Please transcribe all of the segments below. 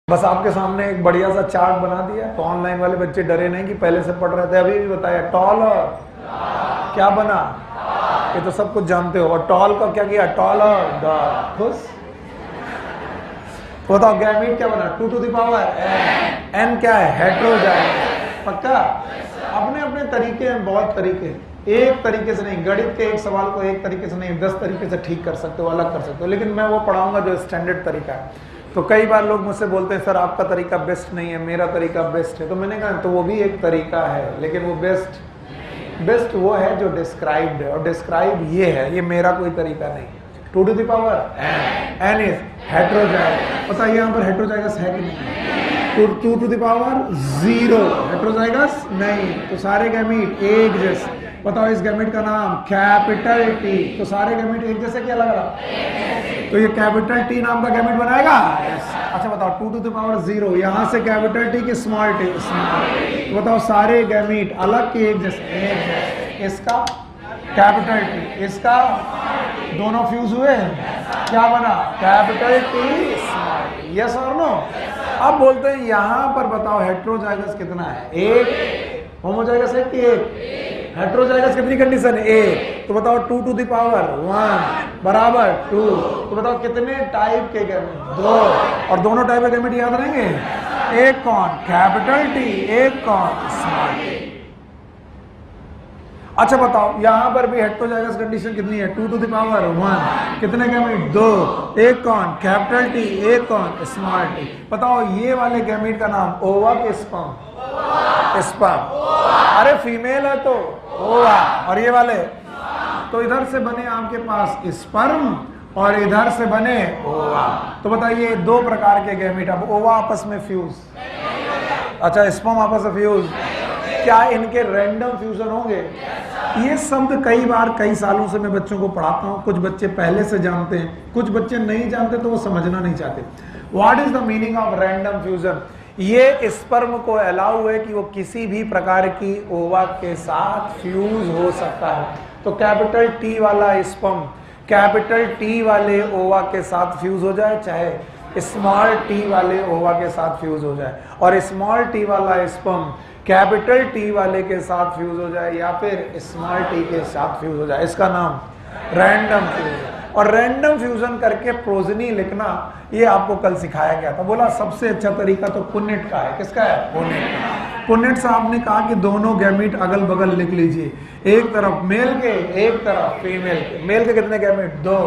बस आपके सामने एक बढ़िया सा चार्ट बना दिया तो ऑनलाइन वाले बच्चे डरे नहीं कि पहले से पढ़ रहे थे। अभी भी बताया टॉल और क्या बना, ये तो सब कुछ जानते हो। और टॉल का क्या किया, टॉल और खुश। तो बताओ गैमीट क्या बना, 2 टू द पावर n क्या है, हेटेरोजाइगस। पक्का? अपने अपने तरीके हैं, बहुत तरीके। एक तरीके से नहीं, गणित के एक सवाल को एक तरीके से नहीं 10 तरीके से ठीक कर सकते हो, अलग कर सकते हो। लेकिन मैं वो पढ़ाऊंगा जो स्टैंडर्ड तरीका है। तो कई बार लोग मुझसे बोलते हैं सर आपका तरीका बेस्ट नहीं है, मेरा तरीका बेस्ट है। तो मैंने कहा तो वो भी एक तरीका है, लेकिन वो बेस्ट वो है जो डिस्क्राइब्ड है, और डिस्क्राइब ये है, ये मेरा कोई तरीका नहीं। 2 to the power n is heterozygous. पता है यहाँ पर हेटेरोजाइगस है कि नहीं? 2 टू द पावर 0 हेटेरोजाइगस नहीं। तो सारे गैमीट एक जैसे। बताओ इस गैमेट का नाम कैपिटल T। तो सारे गैमेट एक जैसे क्या अलग अलग? तो ये कैपिटल T नाम का गैमेट बनाएगा। अच्छा बताओ 2 टू द पावर 0, यहाँ से कैपिटल T की स्मॉल t। तो बताओ सारे गैमेट अलग के एक जैसे। इसका कैपिटल T, इसका दोनों फ्यूज हुए, क्या बना, कैपिटल T स्मॉल। यस और नो? अब बोलते हैं यहाँ पर बताओ हेटेरोजाइगस कितना है, एक। होमोजाइगस है कि एक? हेटेरोजाइगस कितनी कंडीशन, एक। तो बताओ 2 टू द पावर 1 बराबर 2। तो बताओ कितने टाइप के गैमेट, 2। और दोनों टाइप के गैमेट याद रहेंगे, एक कौन, कैपिटल T, एक कौन, स्मॉल t। अच्छा बताओ यहाँ पर भी हेटेरोजाइगस कंडीशन कितनी है, 2 टू द पावर 1। कितने गैमेट, 2। एक कौन, कैपिटल T, एक कौन, स्मॉल t। बताओ ये वाले गैमेट का नाम ओवा के स्पर्म, स्पर्म। अरे फीमेल है तो ओवा, और ये वाले तो इधर से बने आपके पास स्पर्म और इधर से बने ओवा। तो बताइए 2 प्रकार के गैमेट। अब ओवा आपस में फ्यूज, अच्छा स्पर्म आपस में फ्यूज, क्या इनके रैंडम फ्यूजन होंगे? ये शब्द कई बार कई सालों से मैं बच्चों को पढ़ाता हूँ। कुछ बच्चे पहले से जानते हैं, कुछ बच्चे नहीं जानते तो वो समझना नहीं चाहते। What is the meaning of random fusion? ये स्पर्म को अलाउ है कि वो किसी भी प्रकार की ओवा के साथ फ्यूज हो सकता है। तो कैपिटल T वाला स्पर्म कैपिटल T वाले ओवा के साथ फ्यूज हो जाए, चाहे स्मॉल t वाले ओवा के साथ फ्यूज हो जाए, और स्मॉल t वाला स्पर्म कैपिटल T वाले के साथ फ्यूज हो जाए, या फिर स्मॉल t के साथ फ्यूज हो जाए, इसका नाम रैंडम फ्यूजन। और रैंडम फ्यूजन करके प्रोजनी लिखना ये आपको कल सिखाया गया था। बोला सबसे अच्छा तरीका तो पुन्नेट का है। किसका है? पुन्नेट का। पुन्नेट साहब ने कहा कि दोनों गैमेट अगल बगल लिख लीजिए, एक तरफ मेल के, एक तरफ फीमेल के। मेल के कितने गैमेट, 2।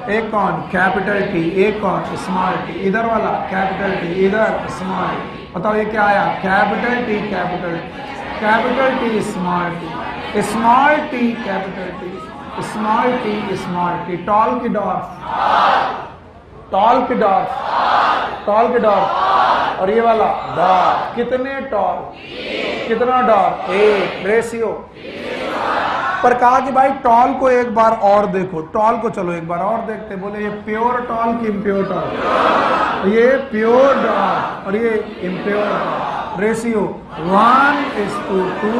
एक कौन, कैपिटल T, एक कौन, स्मॉल t। इधर वाला कैपिटल T, इधर स्मॉल। बताओ ये क्या आया, capital T, capital T, small t, small t, capital T, small t, small t। Tall की डॉर्फ, टॉल की डॉर्फ, टॉल की डॉर्फ। और ये वाला डॉर्फ, कितने टॉल, कितना डॉर्फ, 1। रेशियो पर कहा कि भाई टॉल को एक बार और देखो, टॉल को चलो एक बार और देखते। बोले ये प्योर टॉल की इम्प्योर टॉल? ये प्योर डॉर्फ और ये इम्प्योर डॉर्फ। रेशियो 1:2:2।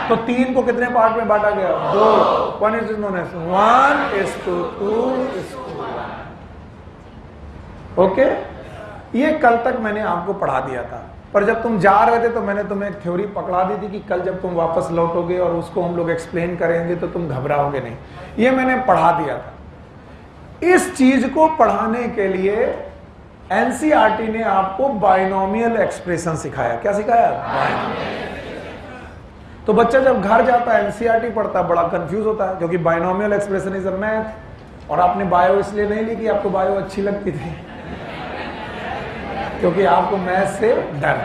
तो 3 को कितने पार्ट में बांटा गया, 2। 1 इज नोन एज 1:2:1। ओके, ये कल तक मैंने आपको पढ़ा दिया था, पर जब तुम जा रहे थे तो मैंने तुम्हें एक थ्योरी पकड़ा दी थी कि कल जब तुम वापस लौटोगे और उसको हम लोग एक्सप्लेन करेंगे तो तुम घबराओगे नहीं। ये मैंने पढ़ा दिया था। इस चीज को पढ़ाने के लिए एनसीईआरटी ने आपको बाइनोमियल एक्सप्रेशन सिखाया। क्या सिखाया? तो बच्चा जब घर जाता है एनसीईआरटी पढ़ता है, बड़ा कंफ्यूज होता है, क्योंकि binomial expression is a math. और आपने बायो इसलिए नहीं ली कि आपको बायो अच्छी लगती थी, क्योंकि आपको मैथ से डर।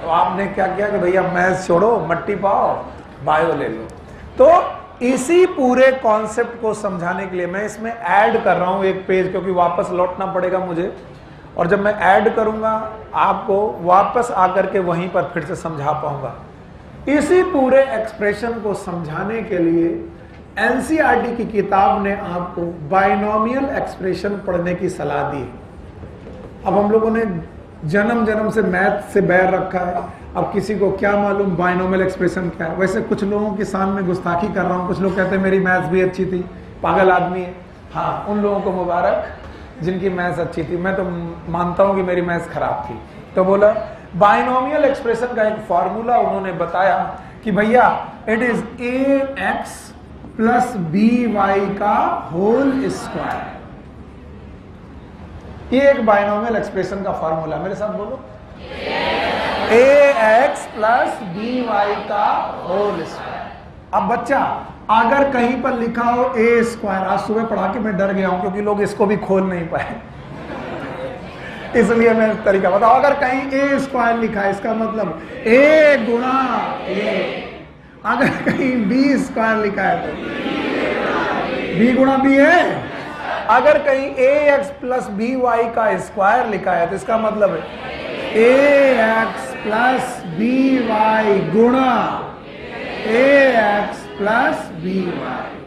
तो आपने क्या किया कि भैया मैथ छोड़ो, मट्टी पाओ, बायो ले लो। तो इसी पूरे कॉन्सेप्ट को समझाने के लिए मैं इसमें ऐड कर रहा हूं एक पेज, क्योंकि वापस लौटना पड़ेगा मुझे, और जब मैं ऐड करूंगा आपको वापस आकर के वहीं पर फिर से समझा पाऊंगा। इसी पूरे एक्सप्रेशन को समझाने के लिए एनसीईआरटी की किताब ने आपको बाइनोमियल एक्सप्रेशन पढ़ने की सलाह दी। अब हम लोगों ने जन्म जन्म से मैथ से बैर रखा है, अब किसी को क्या मालूम बाइनोमियल एक्सप्रेशन क्या है। वैसे कुछ लोगों के सामने गुस्ताखी कर रहा हूँ, कुछ लोग कहते हैं मेरी मैथ्स भी अच्छी थी, पागल आदमी है। हाँ, उन लोगों को मुबारक, जिनकी मैथ्स अच्छी थी, मैं तो मानता हूं कि मेरी मैथ्स खराब थी, तो बोला बाइनोमियल एक्सप्रेशन का एक फॉर्मूला उन्होंने बताया कि भैया it is ax plus by का होल स्क्वायर। ये एक बाइनोमियल एक्सप्रेशन का फॉर्मूला, मेरे साथ बोलो, ax प्लस by का होल स्क्वायर। अब बच्चा अगर कहीं पर लिखा हो ए स्क्वायर, आज सुबह पढ़ा के मैं डर गया हूं क्योंकि लोग इसको भी खोल नहीं पाए, इसलिए मैं तरीका बताओ। अगर कहीं ए स्क्वायर लिखा है इसका मतलब ए गुणा ए, अगर कहीं बी स्क्वायर लिखा है तो बी गुणा बी है, अगर कहीं ए एक्स प्लस बी वाई का स्क्वायर लिखा है तो इसका मतलब है ए एक्स प्लस बी वाई गुणा ए एक्स प्लस बी वाई।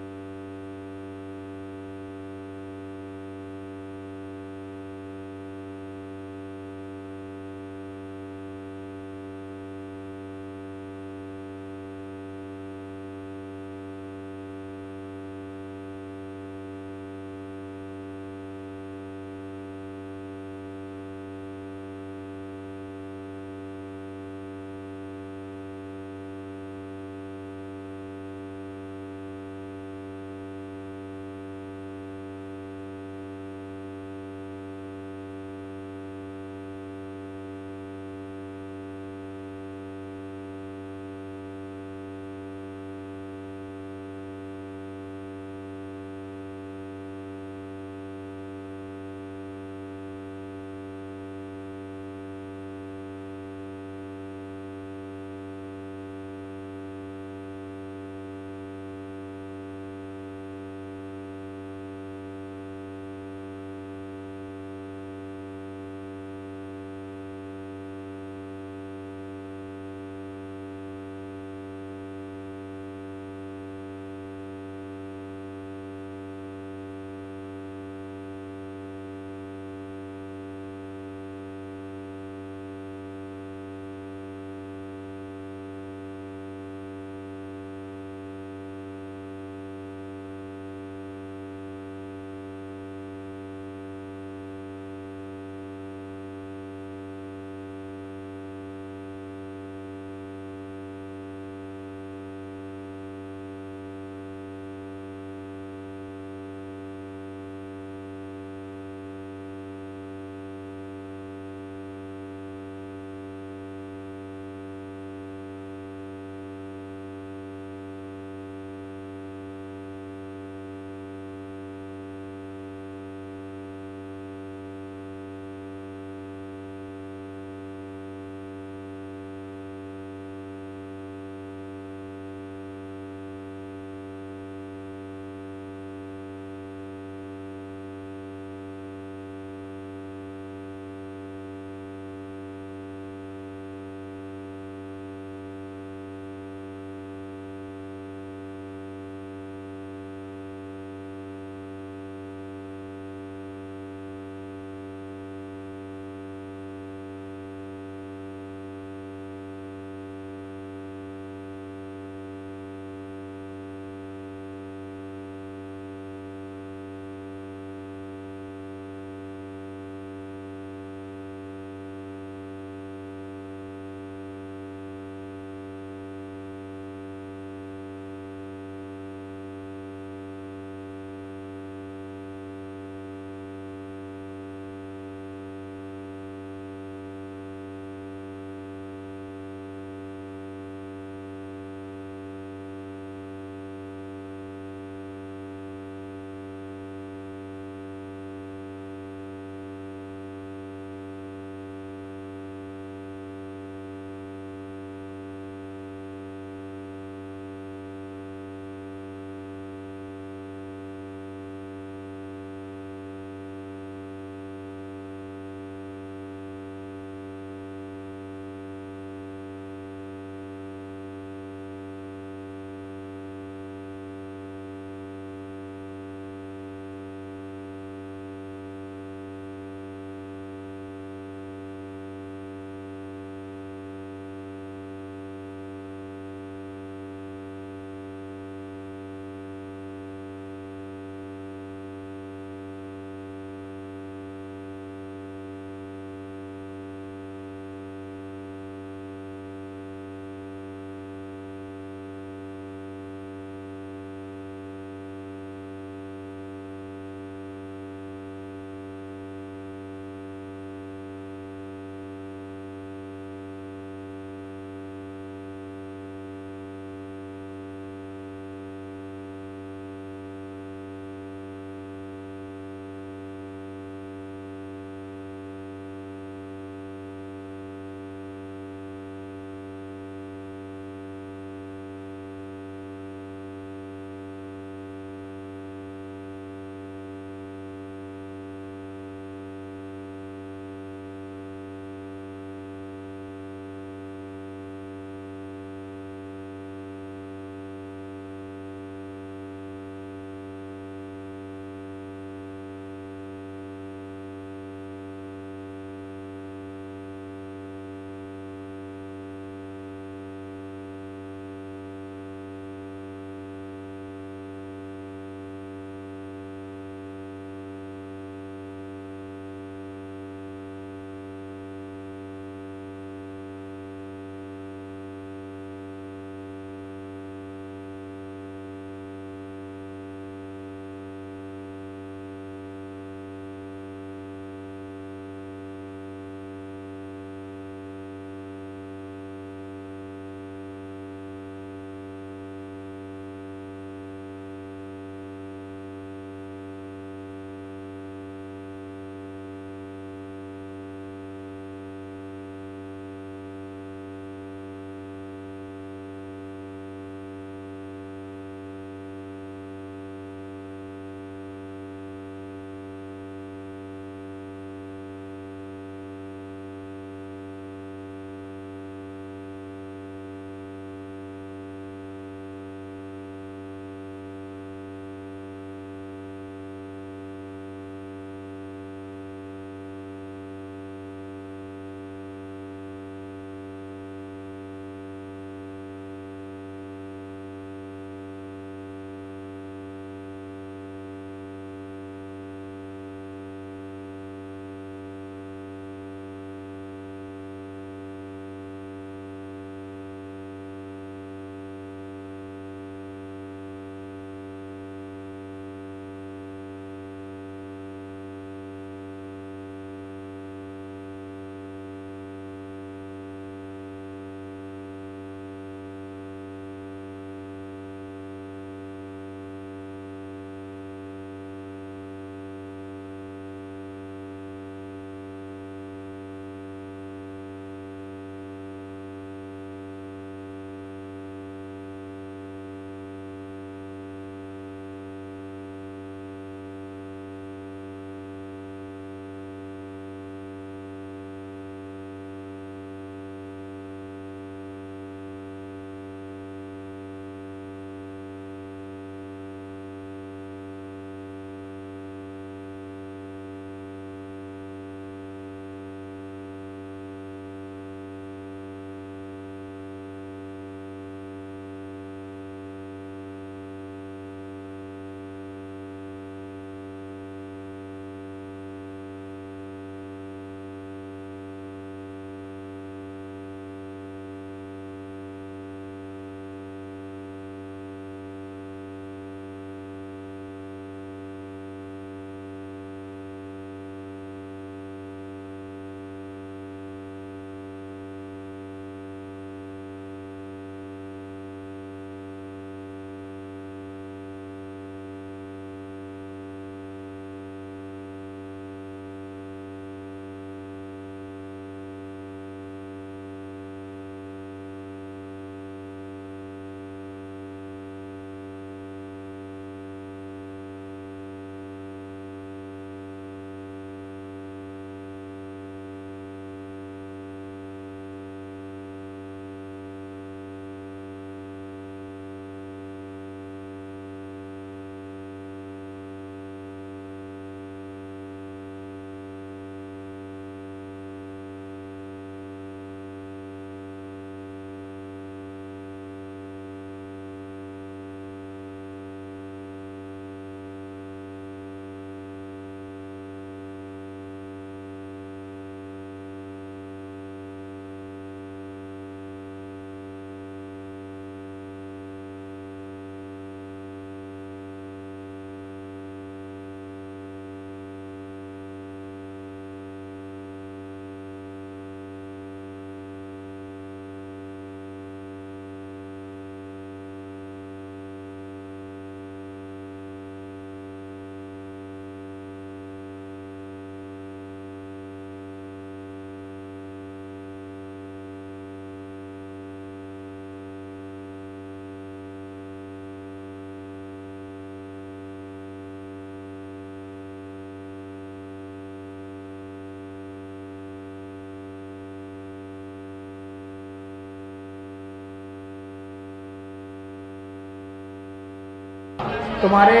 तुम्हारे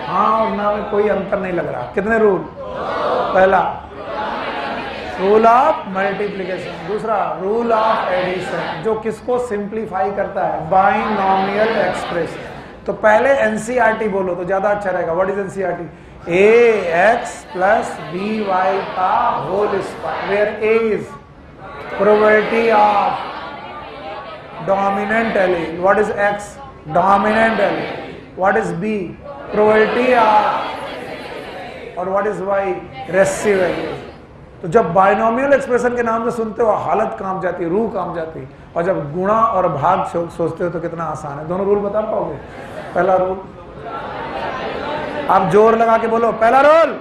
हाँ और ना में कोई अंतर नहीं लग रहा। कितने रूल? पहला रूल ऑफ मल्टीप्लिकेशन, दूसरा रूल ऑफ एडिशन जो किसको सिंप्लीफाई करता है, बाइनोमियल एक्सप्रेशन। तो पहले एनसीईआरटी बोलो तो ज्यादा अच्छा रहेगा। What is NCERT? ax plus by का whole square, where a is probability of dominant allele, what is x? Dominant allele. What is b? Probability of, और what is y? Recessive allele. तो जब binomial expression के नाम से सुनते हो हालत काम जाती है, रूह काम जाती है, और जब गुणा और भाग सोचते हो तो कितना आसान है। दोनों रूल बता पाओगे? पहला रूल आप जोर लगा के बोलो, पहला रूल।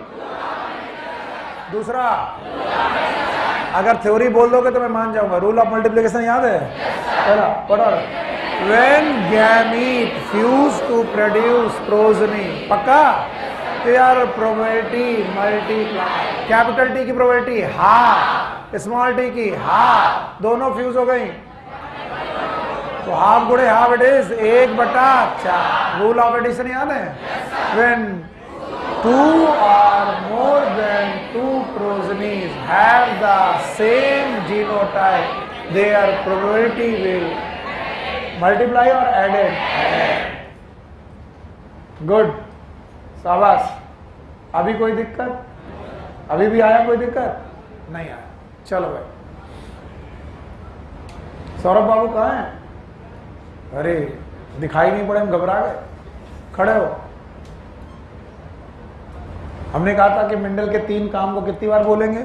दूसरा, अगर थ्योरी बोल दोगे तो मैं मान जाऊंगा। रूल ऑफ मल्टीप्लिकेशन याद है? पहला पढ़ो, when gamete fuse to produce progeny, पक्का? There probability multiply, capital T की प्रोबेबिलिटी हाफ, स्मॉल टी की हाफ, दोनों फ्यूज हो गई तो हाफ गुणे half it is 1/4। Rule of addition याद है? When 2 or more than 2 progenies have the same genotype, their probability will multiply or added? Good, शाबाश। अभी कोई दिक्कत? अभी भी आया कोई दिक्कत? नहीं आया। चलो भाई, सौरभ बाबू कहाँ हैं? अरे दिखाई नहीं पड़े, हम घबरा गए। खड़े हो। हमने कहा था कि मेंडल के 3 काम को कितनी बार बोलेंगे?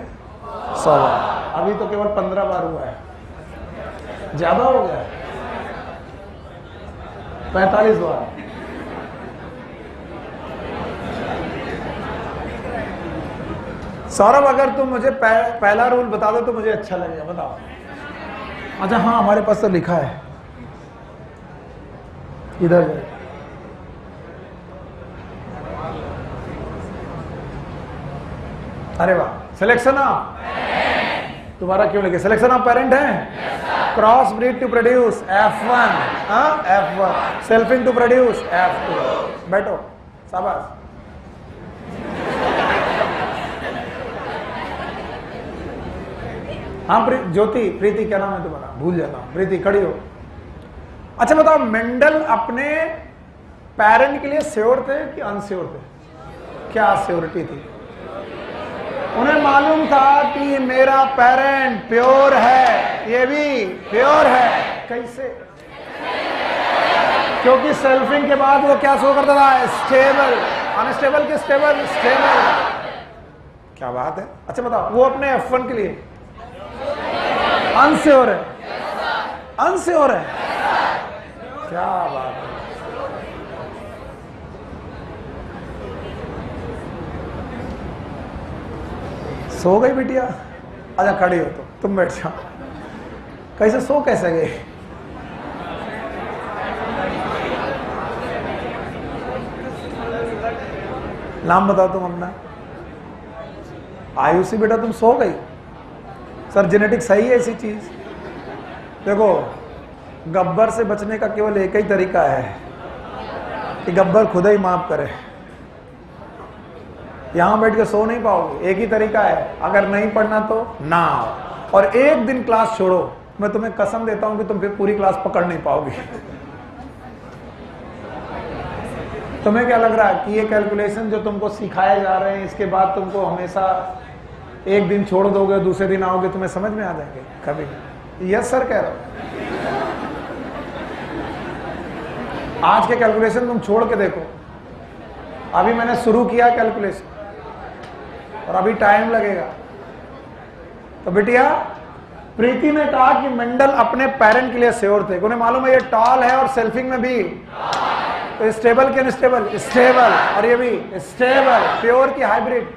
100 बार। अभी तो केवल 15 बार हुआ है, ज्यादा हो गया 45 बार। सौरभ अगर तुम मुझे पहला रूल बता दो तो मुझे अच्छा लगेगा। बताओ। अच्छा हाँ, हमारे पास तो लिखा है, इधर जाए। अरे वाह, सिलेक्शन ऑफ, तुम्हारा क्यों लिखे? सिलेक्शन ऑफ पेरेंट है, cross breed to produce F1, F1, selfing to produce F2। बैठो, शाबाश। हाँ ज्योति, प्रीति क्या नाम है तुम्हारा? भूल जाता हूं। प्रीति खड़ी हो। अच्छा बताओ, मेंडल अपने पेरेंट के लिए श्योर थे कि अनश्योर थे? क्या श्योरिटी थी? उन्हें मालूम था कि मेरा पेरेंट प्योर है, ये भी प्योर है। कैसे? क्योंकि सेल्फिंग के बाद वो क्या शो करता था? स्टेबल। अनस्टेबल के स्टेबल, स्टेबल। क्या बात है। अच्छा बताओ, वो अपने F1 के लिए अनश्योर है? अनश्योर है। क्या बात है। सो गई बिटिया? अच्छा खड़ी हो तो तुम बैठ जाओ। कैसे सो कैसे गए? नाम बताओ तुम अपना। आयुषी बेटा तुम सो गई? सर जेनेटिक सही है ऐसी चीज? देखो, गब्बर से बचने का केवल एक ही तरीका है कि गब्बर खुद ही माफ करे। यहां बैठ के सो नहीं पाओगे। एक ही तरीका है, अगर नहीं पढ़ना तो ना आओ, और एक दिन क्लास छोड़ो, मैं तुम्हें कसम देता हूं कि तुम फिर पूरी क्लास पकड़ नहीं पाओगे। तुम्हें क्या लग रहा है कि ये कैलकुलेशन जो तुमको सिखाए जा रहे हैं, इसके बाद तुमको हमेशा एक दिन छोड़ दोगे, दूसरे दिन आओगे, तुम्हें समझ में आ जाएंगे? कभी नहीं। यस सर कह रहा हूं। आज के कैलकुलेशन तुम छोड़ के देखो। अभी मैंने शुरू किया कैलकुलेशन और अभी टाइम लगेगा। तो बिटिया, प्रीति ने कहा कि मेंडल अपने पेरेंट के लिए श्योर थे। उन्हें मालूम है ये टॉल है और सेल्फिंग में भी तो स्टेबल के अनस्टेबल, स्टेबल, और ये भी स्टेबल, प्योर की हाइब्रिड,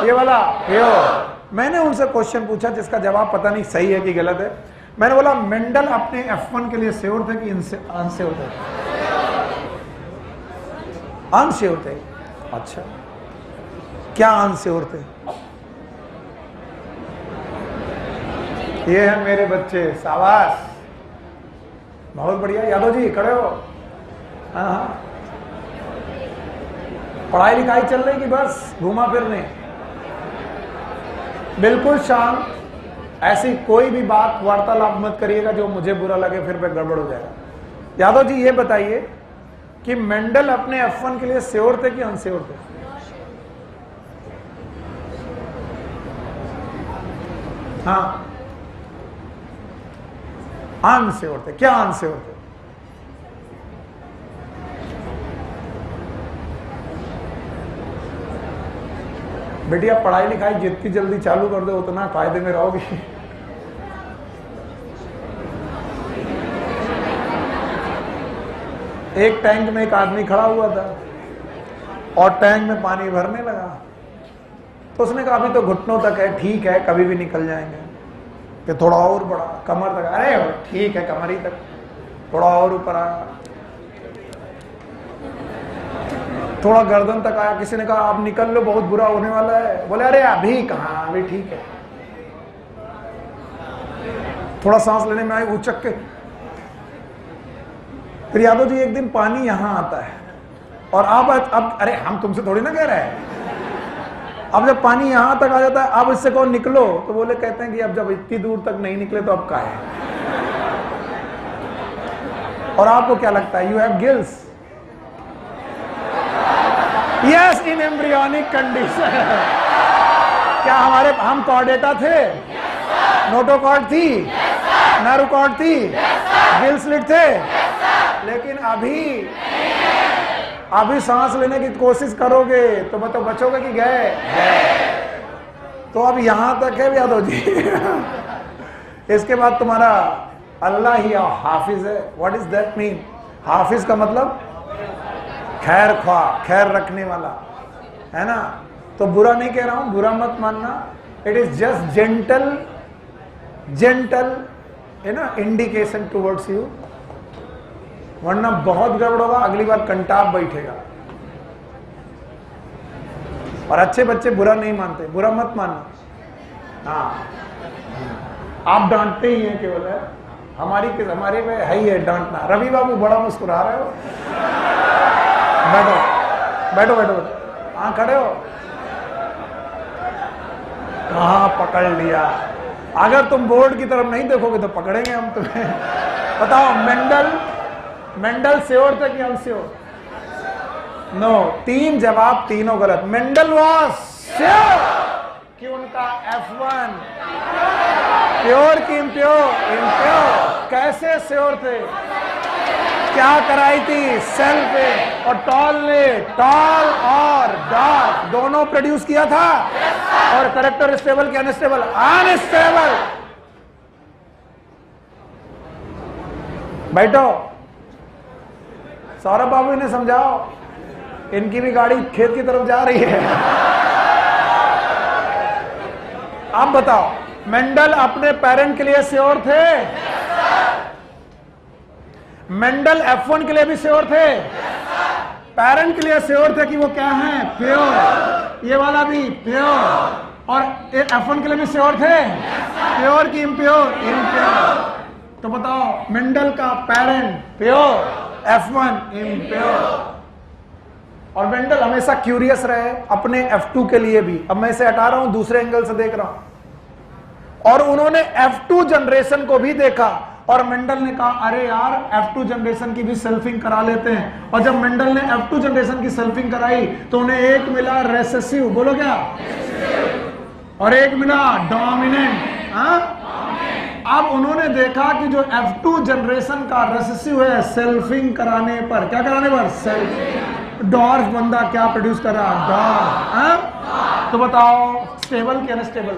ये वाला प्योर। मैंने उनसे क्वेश्चन पूछा जिसका जवाब पता नहीं सही है कि गलत है। मैंने बोला मेंडल अपने F1 के लिए श्योर थे कि अनश्योर थे? अनश्योर थे। अच्छा, क्या अनश्योर थे? ये है मेरे बच्चे, शाबाश, बहुत बढ़िया। यादव जी खड़े हो। हाँ, पढ़ाई लिखाई चल रही कि बस घूमा फिरने? बिल्कुल शांत, ऐसी कोई भी बात वार्तालाप मत करिएगा जो मुझे बुरा लगे, फिर पे गड़बड़ हो जाएगा। यादव जी ये बताइए कि मेंडल अपने F1 के लिए श्योर थे कि अनश्योर थे? हाँ, अनश्योर थे। क्या अनश्योर थे? बेटी आप पढ़ाई लिखाई जितनी जल्दी चालू कर दो उतना फायदे में रहोगी। एक टैंक में एक आदमी खड़ा हुआ था और टैंक में पानी भरने लगा, तो उसने कहा अभी तो घुटनों तक है, ठीक है कभी भी निकल जाएंगे। कि थोड़ा और बढ़ा, कमर तक, अरे ठीक है कमर ही तक, थोड़ा और ऊपर आया, थोड़ा गर्दन तक आया। किसी ने कहा आप निकल लो बहुत बुरा होने वाला है। बोले अरे अभी कहाँ, अभी ठीक है। थोड़ा सांस लेने में आई, उचक के। फिर यादव जी एक दिन पानी यहां आता है और अब अरे हम तुमसे थोड़ी ना कह रहे हैं, अब जब पानी यहां तक आ जाता है, अब इससे कौन निकलो, तो बोले कहते हैं कि अब जब इतनी दूर तक नहीं निकले तो अब क्या है। और आपको क्या लगता है, you have gills? Yes, in embryonic condition. क्या हम कॉर्डेटा थे? नोटोकॉर्ड थी? नर्वकॉर्ड थी? गिल स्लिट थे? लेकिन अभी सांस लेने की कोशिश करोगे तो मतलब बचोगे कि गए? तो अब यहां तक है यादव जी। इसके बाद तुम्हारा अल्लाह ही हाफिज है। What is that mean? हाफिज का मतलब खैर ख्वाह, खैर रखने वाला, है ना। तो बुरा नहीं कह रहा हूं, बुरा मत मानना। इट इज जस्ट जेंटल है ना, इंडिकेशन टुवर्ड्स यू, वरना बहुत गड़बड़ होगा, अगली बार कंटाप बैठेगा। और अच्छे बच्चे बुरा नहीं मानते, बुरा मत मानना। हाँ, आप डांटते ही हैं केवल, है हमारे में है ही है डांटना। रवि बाबू बड़ा मुस्कुरा रहे हो, बैठो बैठो बैठो। हाँ खड़े हो, कहाँ पकड़ लिया। अगर तुम बोर्ड की तरफ नहीं देखोगे तो पकड़ेंगे हम तुम्हें। बताओ मेंडल श्योर थे कि अनश्योर? नो, 3 जवाब, तीनों गलत। मेंडल वाज श्योर कि उनका F1 प्योर की इम्प्योर। कैसे श्योर थे? क्या कराई थी? सेल्फ और टॉल ने टॉल और डार्क दोनों प्रोड्यूस किया था। और करेक्टर स्टेबल कि अनस्टेबल? अनस्टेबल। बैठो, सौरभ बाबू इन्हें समझाओ, इनकी भी गाड़ी खेत की तरफ जा रही है। आप बताओ, मेंडल अपने पेरेंट के लिए श्योर थे? मेंडल F1 के लिए भी श्योर थे? पेरेंट के लिए श्योर थे कि वो क्या है? प्योर। ये वाला भी प्योर। और F1 के लिए भी श्योर थे? प्योर की इम्प्योर? इम्प्योर। तो बताओ, मेंडल का पेरेंट प्योर, F1 इम्प्योर। और मेंडल हमेशा क्यूरियस रहे अपने F2 के लिए भी। अब मैं इसे हटा रहा हूं, दूसरे एंगल से देख रहा हूं। और उन्होंने F2 जनरेशन को भी देखा और मेंडल ने कहा अरे यार F2 जनरेशन की भी सेल्फिंग करा लेते हैं। और जब मेंडल ने F2 जनरेशन की सेल्फिंग कराई तो उन्हें एक मिला रेसेसिव, बोलो क्या, और एक मिला डोमिनेंट। अब उन्होंने देखा कि जो F2 जनरेशन का रेसेसिव है, सेल्फिंग कराने पर, क्या कराने पर? सेल्फ। डॉर्फ बंदा क्या प्रोड्यूस कर रहा? डॉर्फ। तो बताओ, स्टेबल कि अनस्टेबल?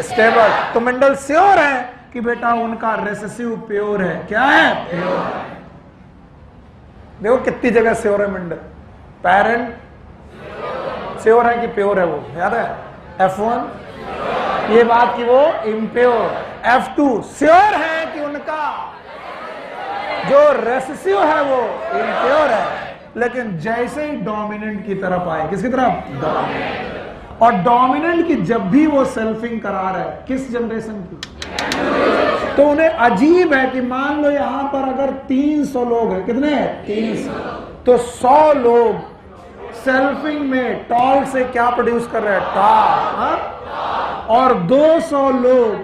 स्टेबल। तो मेंडल श्योर है कि बेटा उनका रेसेसिव प्योर है। क्या है? प्योर। देखो कितनी जगह श्योर है मेंडल। पेरेंट श्योर है कि प्योर है, वो याद है। F1 ये बात कि वो इम्प्योर। F2 श्योर है कि उनका जो रेसेसिव है वो इम्प्योर है। लेकिन जैसे ही डोमिनेंट की तरफ आए, किसकी तरफ? डोमिनेंट। और डोमिनेंट की जब भी वो सेल्फिंग करा रहा है, किस जनरेशन की? तो उन्हें अजीब है कि मान लो यहां पर अगर 300 लोग हैं, कितने? 300। तो 100 लोग सेल्फिंग में टॉल से क्या प्रोड्यूस कर रहे हैं? टॉल। और 200 लोग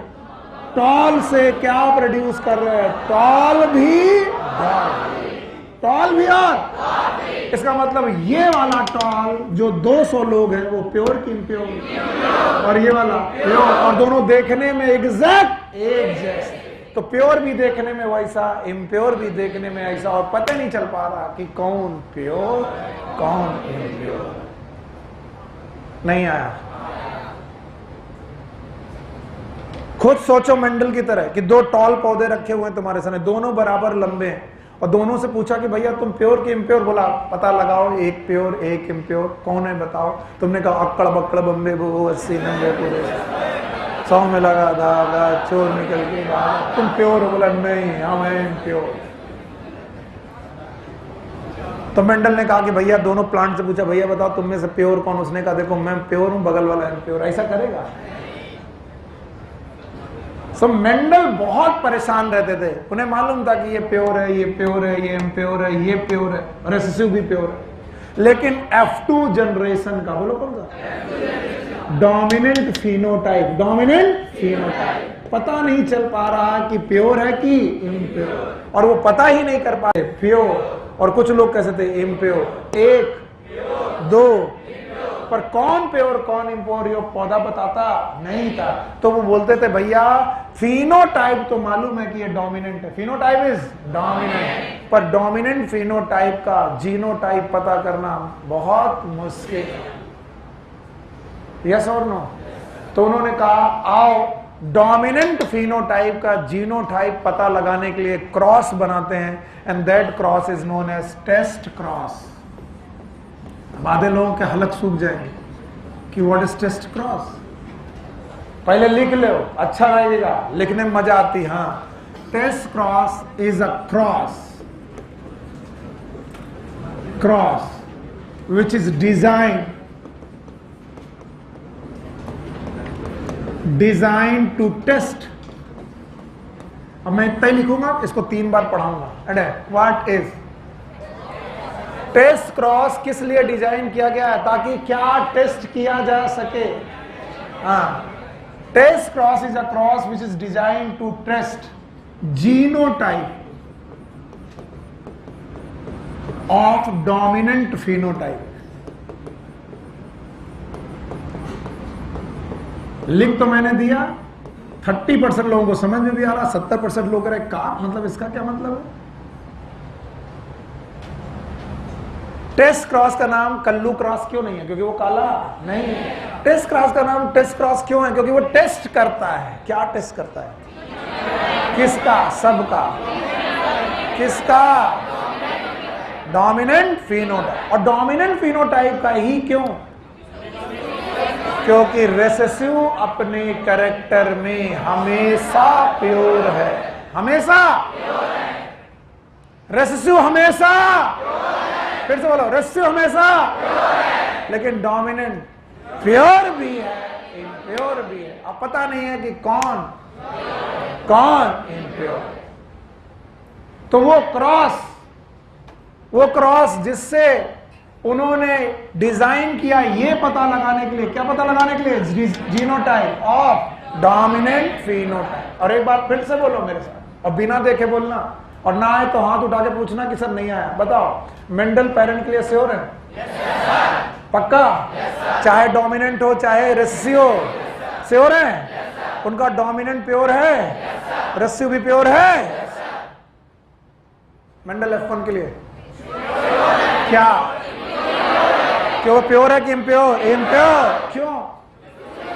टॉल से क्या प्रोड्यूस कर रहे हैं? टॉल भी, टॉल भी। और इसका मतलब ये वाला टॉल जो 200 लोग हैं वो प्योर की इम्प्योर, और ये वाला प्योर, और दोनों देखने में एग्जैक्ट। तो प्योर भी देखने में वैसा, इम्प्योर भी देखने में ऐसा, और पता नहीं चल पा रहा कि कौन प्योर कौन इम्प्योर। नहीं आया? खुद सोचो मेंडल की तरह कि 2 टॉल पौधे रखे हुए हैं तुम्हारे सामने, दोनों बराबर लंबे हैं, और दोनों से पूछा कि भैया तुम प्योर की इम्प्योर? बोला पता लगाओ, एक प्योर एक इम्प्योर, कौन है बताओ? तुमने कहा अक्कड़ बक्कड़ बम्बे बो 80 90 पूरे 100 में लगा धागा चोर निकल के भागा, तुम प्योर हो? बोला नहीं, हम हैं इम्प्योर। तो मेंडल ने कहा कि भैया दोनों प्लांट से पूछा, भैया बताओ तुम में से प्योर कौन? उसने कहा देखो मैं प्योर हूं, बगल वाला इम्प्योर। ऐसा करेगा? सो मेंडल बहुत परेशान रहते थे, उन्हें मालूम था कि ये प्योर है, ये प्योर है, ये इम्प्योर है, ये प्योर है, रेसेसिव भी प्योर है। लेकिन F2 जनरेशन का, बोलो कौन सा? डोमिनेंट फिनोटाइप, डोमिनेंट फिनोटाइप पता नहीं चल पा रहा कि प्योर है कि इम्प्योर, और वो पता ही नहीं कर पाए प्योर, और कुछ लोग कैसे थे इम्प्योर, 1 2, पर कौन प्योर कौन इम्प्योर ये पौधा बताता नहीं था। तो वो बोलते थे भैया फिनोटाइप तो मालूम है कि ये डोमिनेंट है, फिनोटाइप इज डोमिनेंट, पर डोमिनेंट फिनोटाइप का जीनोटाइप पता करना बहुत मुश्किल। यस और नो? तो उन्होंने कहा आओ डोमिनेंट फिनोटाइप का जीनोटाइप पता लगाने के लिए क्रॉस बनाते हैं, and that cross is known as test cross. आधे लोगों के हलक सूख जाएंगे कि व्हाट इज टेस्ट क्रॉस। पहले लिख लो, अच्छा लगेगा, लिखने में मजा आती। हाँ, test cross is a cross which is design to test. अब मैं इतना ही लिखूंगा, इसको 3 बार पढ़ाऊंगा। What is test cross? किस लिए डिजाइन किया गया है? ताकि क्या टेस्ट किया जा सके। Test cross is a cross which is design to test genotype of dominant phenotype. Link तो मैंने दिया, 30% लोगों को समझ में भी आ रहा, 70% लोग कह रहे का मतलब, इसका क्या मतलब है? टेस्ट क्रॉस का नाम कल्लू क्रॉस क्यों नहीं है? क्योंकि वो काला नहीं है। टेस्ट क्रॉस का नाम टेस्ट क्रॉस क्यों है? क्योंकि वो टेस्ट करता है। क्या टेस्ट करता है? किसका? सबका। किसका? Dominant phenotype. और डोमिनेंट फिनोटाइप का ही क्यों? क्योंकि रेसेसिव अपने कैरेक्टर में हमेशा प्योर है। हमेशा रेसेसिव, हमेशा, फिर से बोलो, रेसेसिव हमेशा, लेकिन डोमिनेंट प्योर भी है, इम्प्योर भी है। अब पता नहीं है कि कौन इम्प्योर। तो वो क्रॉस जिससे उन्होंने डिजाइन किया, ये पता लगाने के लिए, क्या पता लगाने के लिए? Genotype of dominant phenotype. और एक बार फिर से बोलो मेरे साथ, और बिना देखे बोलना, और ना आए तो हाथ उठा के पूछना कि सर नहीं आया। बताओ, मेंडल पेरेंट के लिए श्योर है? पक्का? चाहे डोमिनेंट हो चाहे रेसेसिव हो, श्योर है? उनका डोमिनेंट प्योर है, रेसेसिव भी प्योर है। मेंडल F1 के लिए क्या? क्यों प्योर है कि इम्प्योर? इम्प्योर। क्यों?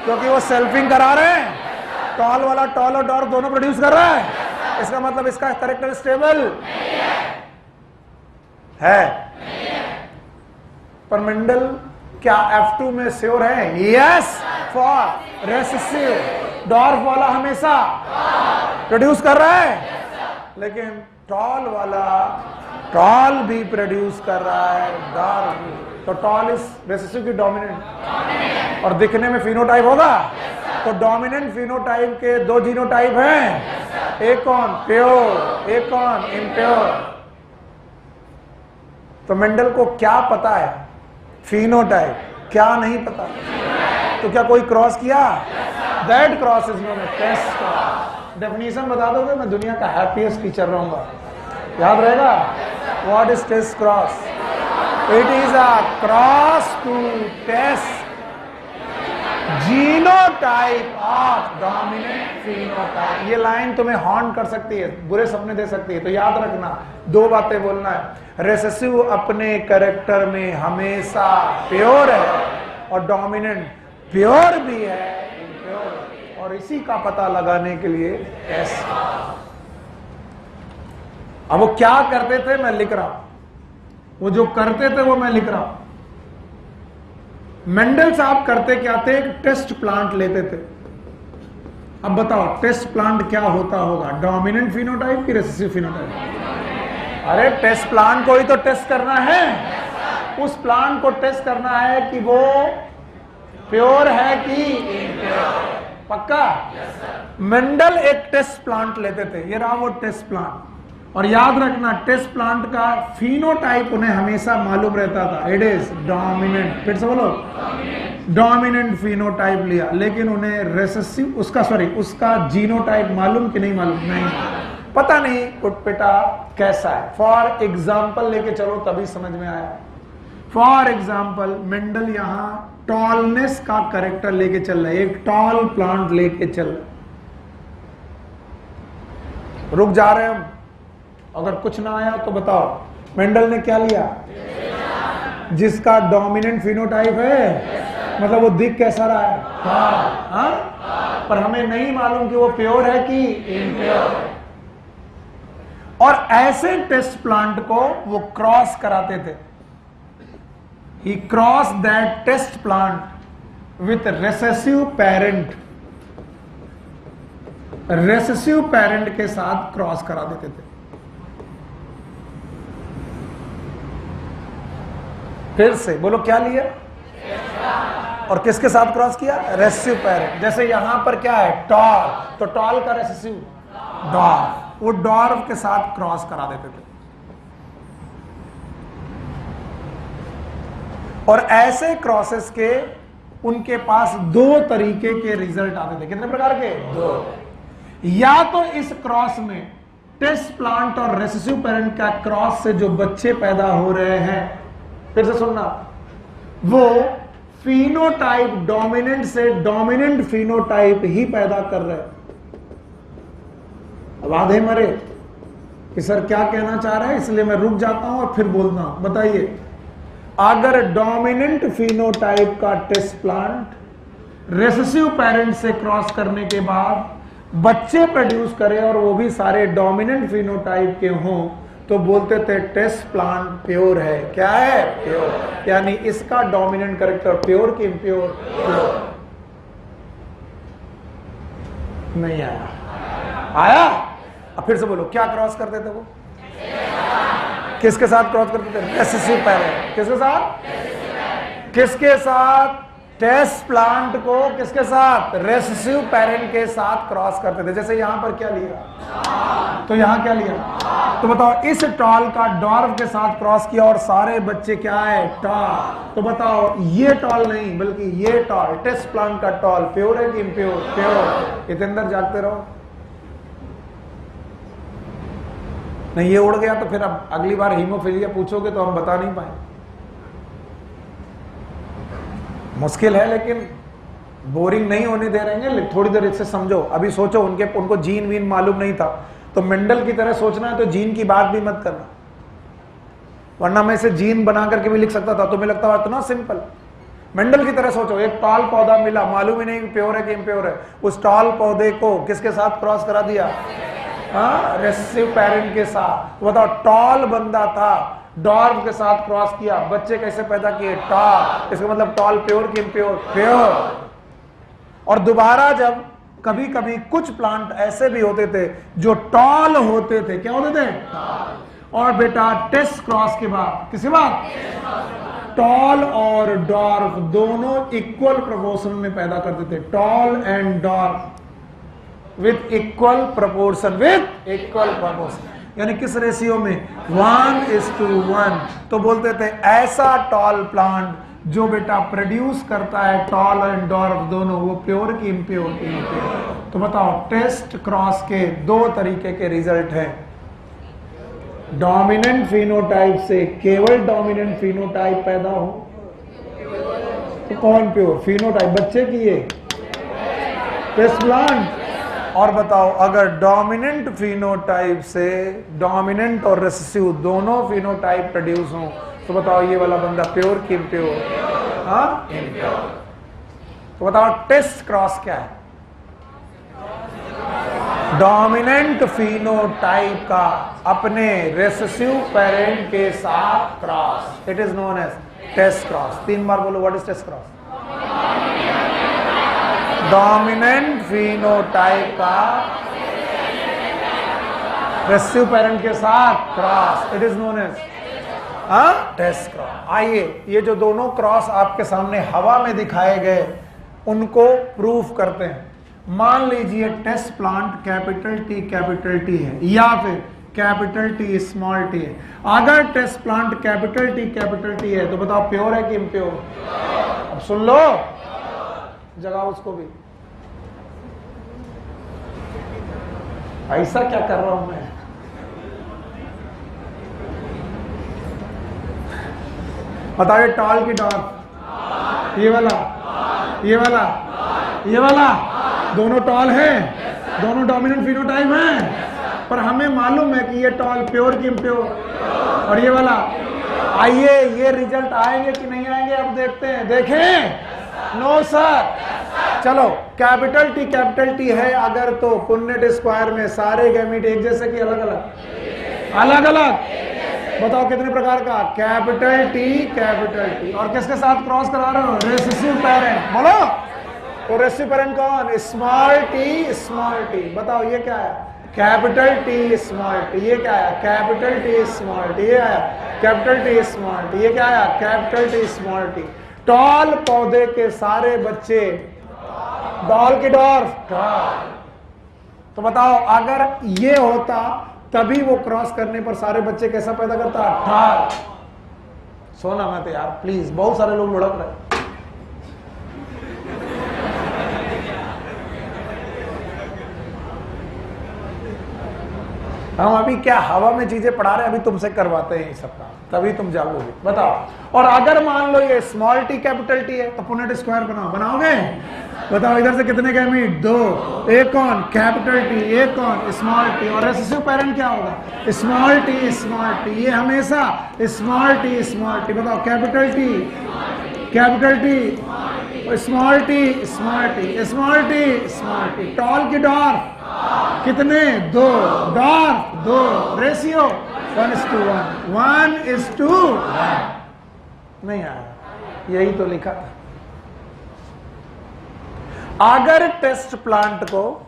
क्योंकि वो सेल्फिंग करा रहे हैं। टॉल वाला टॉल और डॉर्फ दोनों प्रोड्यूस कर रहा है। इसका मतलब इसका कैरेक्टर स्टेबल है। पर मेंडल क्या F2 में श्योर है? Yes, for recessive. डॉर्फ वाला हमेशा प्रोड्यूस कर रहा है, लेकिन टॉल वाला टॉल भी प्रोड्यूस कर रहा है, डॉर्फ भी। तो टॉल इज रेसेसिव की डोमिनेंट, और दिखने में फिनोटाइप होगा। तो डोमिनेंट फिनोटाइप के 2 जीनोटाइप हैं, एक कौन? प्योर, एक कौन? इम्प्योर। तो मेंडल को क्या पता है? फिनोटाइप। क्या नहीं पता? तो क्या कोई क्रॉस किया? That cross is known as test cross. Definition बता दोगे, मैं दुनिया का हैप्पीएस्ट टीचर रहूंगा। याद रहेगा? What is test cross? It is a cross to test genotype of dominant phenotype. ये लाइन तुम्हें हॉन्ट कर सकती है, बुरे सपने दे सकती है। तो याद रखना, दो बातें बोलना है। रेसेसिव अपने कैरेक्टर में हमेशा प्योर है और डोमिनेंट प्योर भी है, इम्प्योर। और इसी का पता लगाने के लिए टेस्ट। अब वो क्या करते थे मैं लिख रहा हूं, वो जो करते थे वो मैं लिख रहा हूं। मेंडल साहब करते क्या थे? एक टेस्ट प्लांट लेते थे। अब बताओ टेस्ट प्लांट क्या होता होगा, डोमिनेंट फिनोटाइप की रेसेसिव फिनोटाइप? अरे टेस्ट प्लांट को ही तो टेस्ट करना है, उस प्लांट को टेस्ट करना है कि वो प्योर है कि इम्प्योर। पक्का? मेंडल एक टेस्ट प्लांट लेते थे, ये रहा वो टेस्ट प्लांट। और याद रखना, टेस्ट प्लांट का फिनोटाइप उन्हें हमेशा मालूम रहता था, इट इज डोमिनेंट। फिर से बोलो, डोमिनेंट फिनोटाइप लिया, लेकिन उन्हें रेसेसिव उसका जीनोटाइप मालूम कि नहीं मालूम? नहीं, पता नहीं कुटपिटा कैसा है। फॉर एग्जाम्पल लेके चलो तभी समझ में आया। फॉर एग्जाम्पल मेंडल यहां टॉलनेस का कैरेक्टर लेके चल रहा है, एक टॉल प्लांट लेके चल रहा है। रुक जा रहे हैं हम, अगर कुछ ना आया तो बताओ मेंडल ने क्या लिया? जिसका डोमिनेंट फिनोटाइप है, मतलब वो दिख कैसा रहा है? हाँ, पर हमें नहीं मालूम कि वो प्योर है कि इम्प्योर। और ऐसे टेस्ट प्लांट को वो क्रॉस कराते थे। He cross that test plant with recessive parent, recessive parent के साथ क्रॉस करा देते थे। फिर से बोलो, क्या लिया? और किसके साथ क्रॉस किया? Recessive parent. जैसे यहां पर क्या है? टॉल, तो टॉल का रेसेसिव डॉर्फ, वो डॉर्फ के साथ क्रॉस करा देते थे। और ऐसे क्रॉसेस के उनके पास दो तरीके के रिजल्ट आते थे। कितने प्रकार के? दो। या तो इस क्रॉस में टेस्ट प्लांट और रेसेसिव पेरेंट का क्रॉस से जो बच्चे पैदा हो रहे हैं, फिर से सुनना, वो फिनोटाइप डोमिनेंट से डोमिनेंट फिनोटाइप ही पैदा कर रहे हैं। अब आधे मरे कि सर क्या कहना चाह रहे हैं, इसलिए मैं रुक जाता हूं और फिर बोलता हूं। बताइए, अगर डोमिनेंट फिनोटाइप का टेस्ट प्लांट रेसेसिव पेरेंट से क्रॉस करने के बाद बच्चे प्रोड्यूस करे और वो भी सारे डोमिनेंट फिनोटाइप के हों, तो बोलते थे टेस्ट प्लांट प्योर है। क्या है? प्योर। यानी इसका डोमिनेंट कैरेक्टर प्योर कि इम्प्योर? प्योर। नहीं आया? आया? अब फिर से बोलो, क्या क्रॉस करते थे वो? किसके साथ क्रॉस करते थे? Recessive parent. किसके साथ? किसके साथ? टेस्ट प्लांट को किसके साथ? रेसेसिव पेरेंट के साथ क्रॉस करते थे। जैसे यहां पर क्या लिया? तो यहां क्या लिया? तो बताओ, इस टॉल का डॉर्फ के साथ क्रॉस किया और सारे बच्चे क्या है? टॉल। तो बताओ, ये टॉल नहीं बल्कि ये टॉल, टेस्ट प्लांट का टॉल प्योर है कि इम्प्योर? प्योर। इतने अंदर जागते रहो। नहीं, ये उड़ गया तो फिर अब अगली बार हीमोफीलिया पूछोगे तो हम बता नहीं पाएंगे। मुश्किल है, लेकिन बोरिंग नहीं होने दे रहे हैं। थोड़ी देर इससे समझो। अभी सोचो, उनको जीन वीन मालूम नहीं था, तो मेंडल की तरह सोचना है तो जीन की बात भी मत करना, वरना मैं इसे जीन बना करके भी लिख सकता था। तुम्हें लगता है इतना सिंपल। मेंडल की तरह सोचो, एक टॉल पौधा मिला, मालूम ही नहीं कि प्योर है कि इम्प्योर है। उस टॉल पौधे को किसके साथ क्रॉस करा दिया? रेसेसिव पेरेंट के साथ। बताओ, टॉल बंदा था, डॉर्फ के साथ क्रॉस किया, बच्चे कैसे पैदा किए? टॉल। इसका मतलब टॉल प्योर कि इम्प्योर? प्योर। और दोबारा जब कभी कभी कुछ प्लांट ऐसे भी होते थे जो टॉल होते थे, क्या होते थे? और बेटा टेस्ट क्रॉस के बाद किसी बात टॉल और डॉर्फ दोनों इक्वल प्रोपोर्शन में पैदा करते थे। Tall and dwarf with equal proportion, with equal proportion, यानी किस रेशियो में? 1:1। तो बोलते थे ऐसा टॉल प्लांट जो बेटा प्रोड्यूस करता है टॉल एंड डॉर्फ दोनों, वो प्योर की इम्प्योर? इम्प्योर। तो बताओ टेस्ट क्रॉस के दो तरीके के रिजल्ट हैं। डोमिनेंट फिनोटाइप से केवल डोमिनेंट फिनोटाइप पैदा हो तो कौन प्योर? फिनोटाइप बच्चे की ये टेस्ट प्लांट। और बताओ अगर डोमिनेंट फिनोटाइप से डोमिनेंट और रिसेसिव दोनों फिनोटाइप प्रोड्यूस हो तो बताओ ये वाला बंदा प्योर की इम्प्योर? हाँ, इम्प्योर। तो बताओ टेस्ट क्रॉस क्या है? डोमिनेंट फिनोटाइप का अपने रिसेसिव पेरेंट के साथ cross, it is known as test cross. 3 बार बोलो, what is test cross? Dominant phenotype का रिसेसिव पेरेंट के साथ cross, it is known as test cross. आइए ये जो दोनों क्रॉस आपके सामने हवा में दिखाए गए उनको प्रूफ करते हैं। मान लीजिए टेस्ट प्लांट कैपिटल टी है या फिर कैपिटल टी स्मॉल टी है। अगर टेस्ट प्लांट कैपिटल टी है तो बताओ प्योर है कि इम्प्योर? अब सुन लो, जगाओ उसको भी। ऐसा क्या कर रहा हूं मैं? बताओ ये टॉल की डॉर्फ, ये वाला, ये वाला, ये वाला, दोनों टॉल हैं, दोनों डोमिनेंट फिनोटाइप हैं, पर हमें मालूम है कि ये टॉल प्योर की इम्प्योर? और ये वाला। आइए ये रिजल्ट आएंगे कि नहीं आएंगे अब देखते हैं। देखें? No sir. चलो कैपिटल टी है अगर तो पुन्नेट स्क्वायर में सारे गैमीट एक जैसे कि अलग अलग? अलग अलग। बताओ कितने प्रकार का? Capital T. और किसके साथ क्रॉस करा रहे हो? Recessive parent. बोलो तो रेसेसिव पेरेंट कौन? Small t. बताओ ये क्या है? Capital T small t. ये क्या है? Capital T small t. ये आया कैपिटल टी स्मॉल टी। ये क्या आया? Capital T small t. Tall पौधे के सारे बच्चे डॉल की डॉर्फ। तो बताओ अगर ये होता तभी वो क्रॉस करने पर सारे बच्चे कैसा पैदा करता? ठार। सोना मत यार प्लीज, बहुत सारे लोग लुढ़क रहे। हम अभी क्या हवा में चीजें पढ़ा रहे हैं, अभी तुमसे करवाते हैं ये सब काम, तभी तुम जागोगे। बताओ। और अगर मान लो ये स्मॉल टी कैपिटल टी है तो पुन्नेट स्क्वायर बनाओगे? बताओ इधर से कितने गैमीट? 2। एक कौन? Capital T. एक कौन? Small t. और रेसेसिव पेरेंट क्या होगा? Small t. ये हमेशा स्मॉल टी। बताओ capital T small t. Tall की डॉर्फ कितने? 2। डॉर्फ 2। रेशियो 1:1। 1:1 नहीं आया, यही तो लिखा था। अगर टेस्ट प्लांट को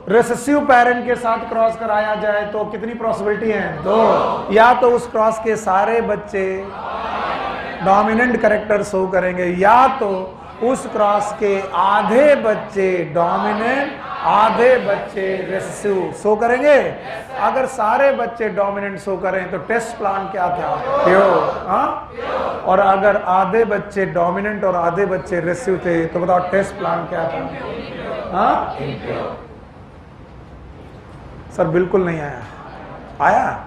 रेसेसिव पेरेंट के साथ क्रॉस कराया जाए तो कितनी पॉसिबिलिटी है? 2। या तो उस क्रॉस के सारे बच्चे डोमिनेंट कैरेक्टर शो करेंगे या तो उस क्रॉस के आधे बच्चे डोमिनेंट, आधे बच्चे रेसेसिव शो करेंगे। अगर सारे बच्चे डोमिनेंट शो करें तो टेस्ट प्लांट क्या था? प्योर। हाँ? और अगर आधे बच्चे डोमिनेंट और आधे बच्चे रेसेसिव थे तो बताओ टेस्ट प्लांट क्या था? हाँ? सर बिल्कुल नहीं आया।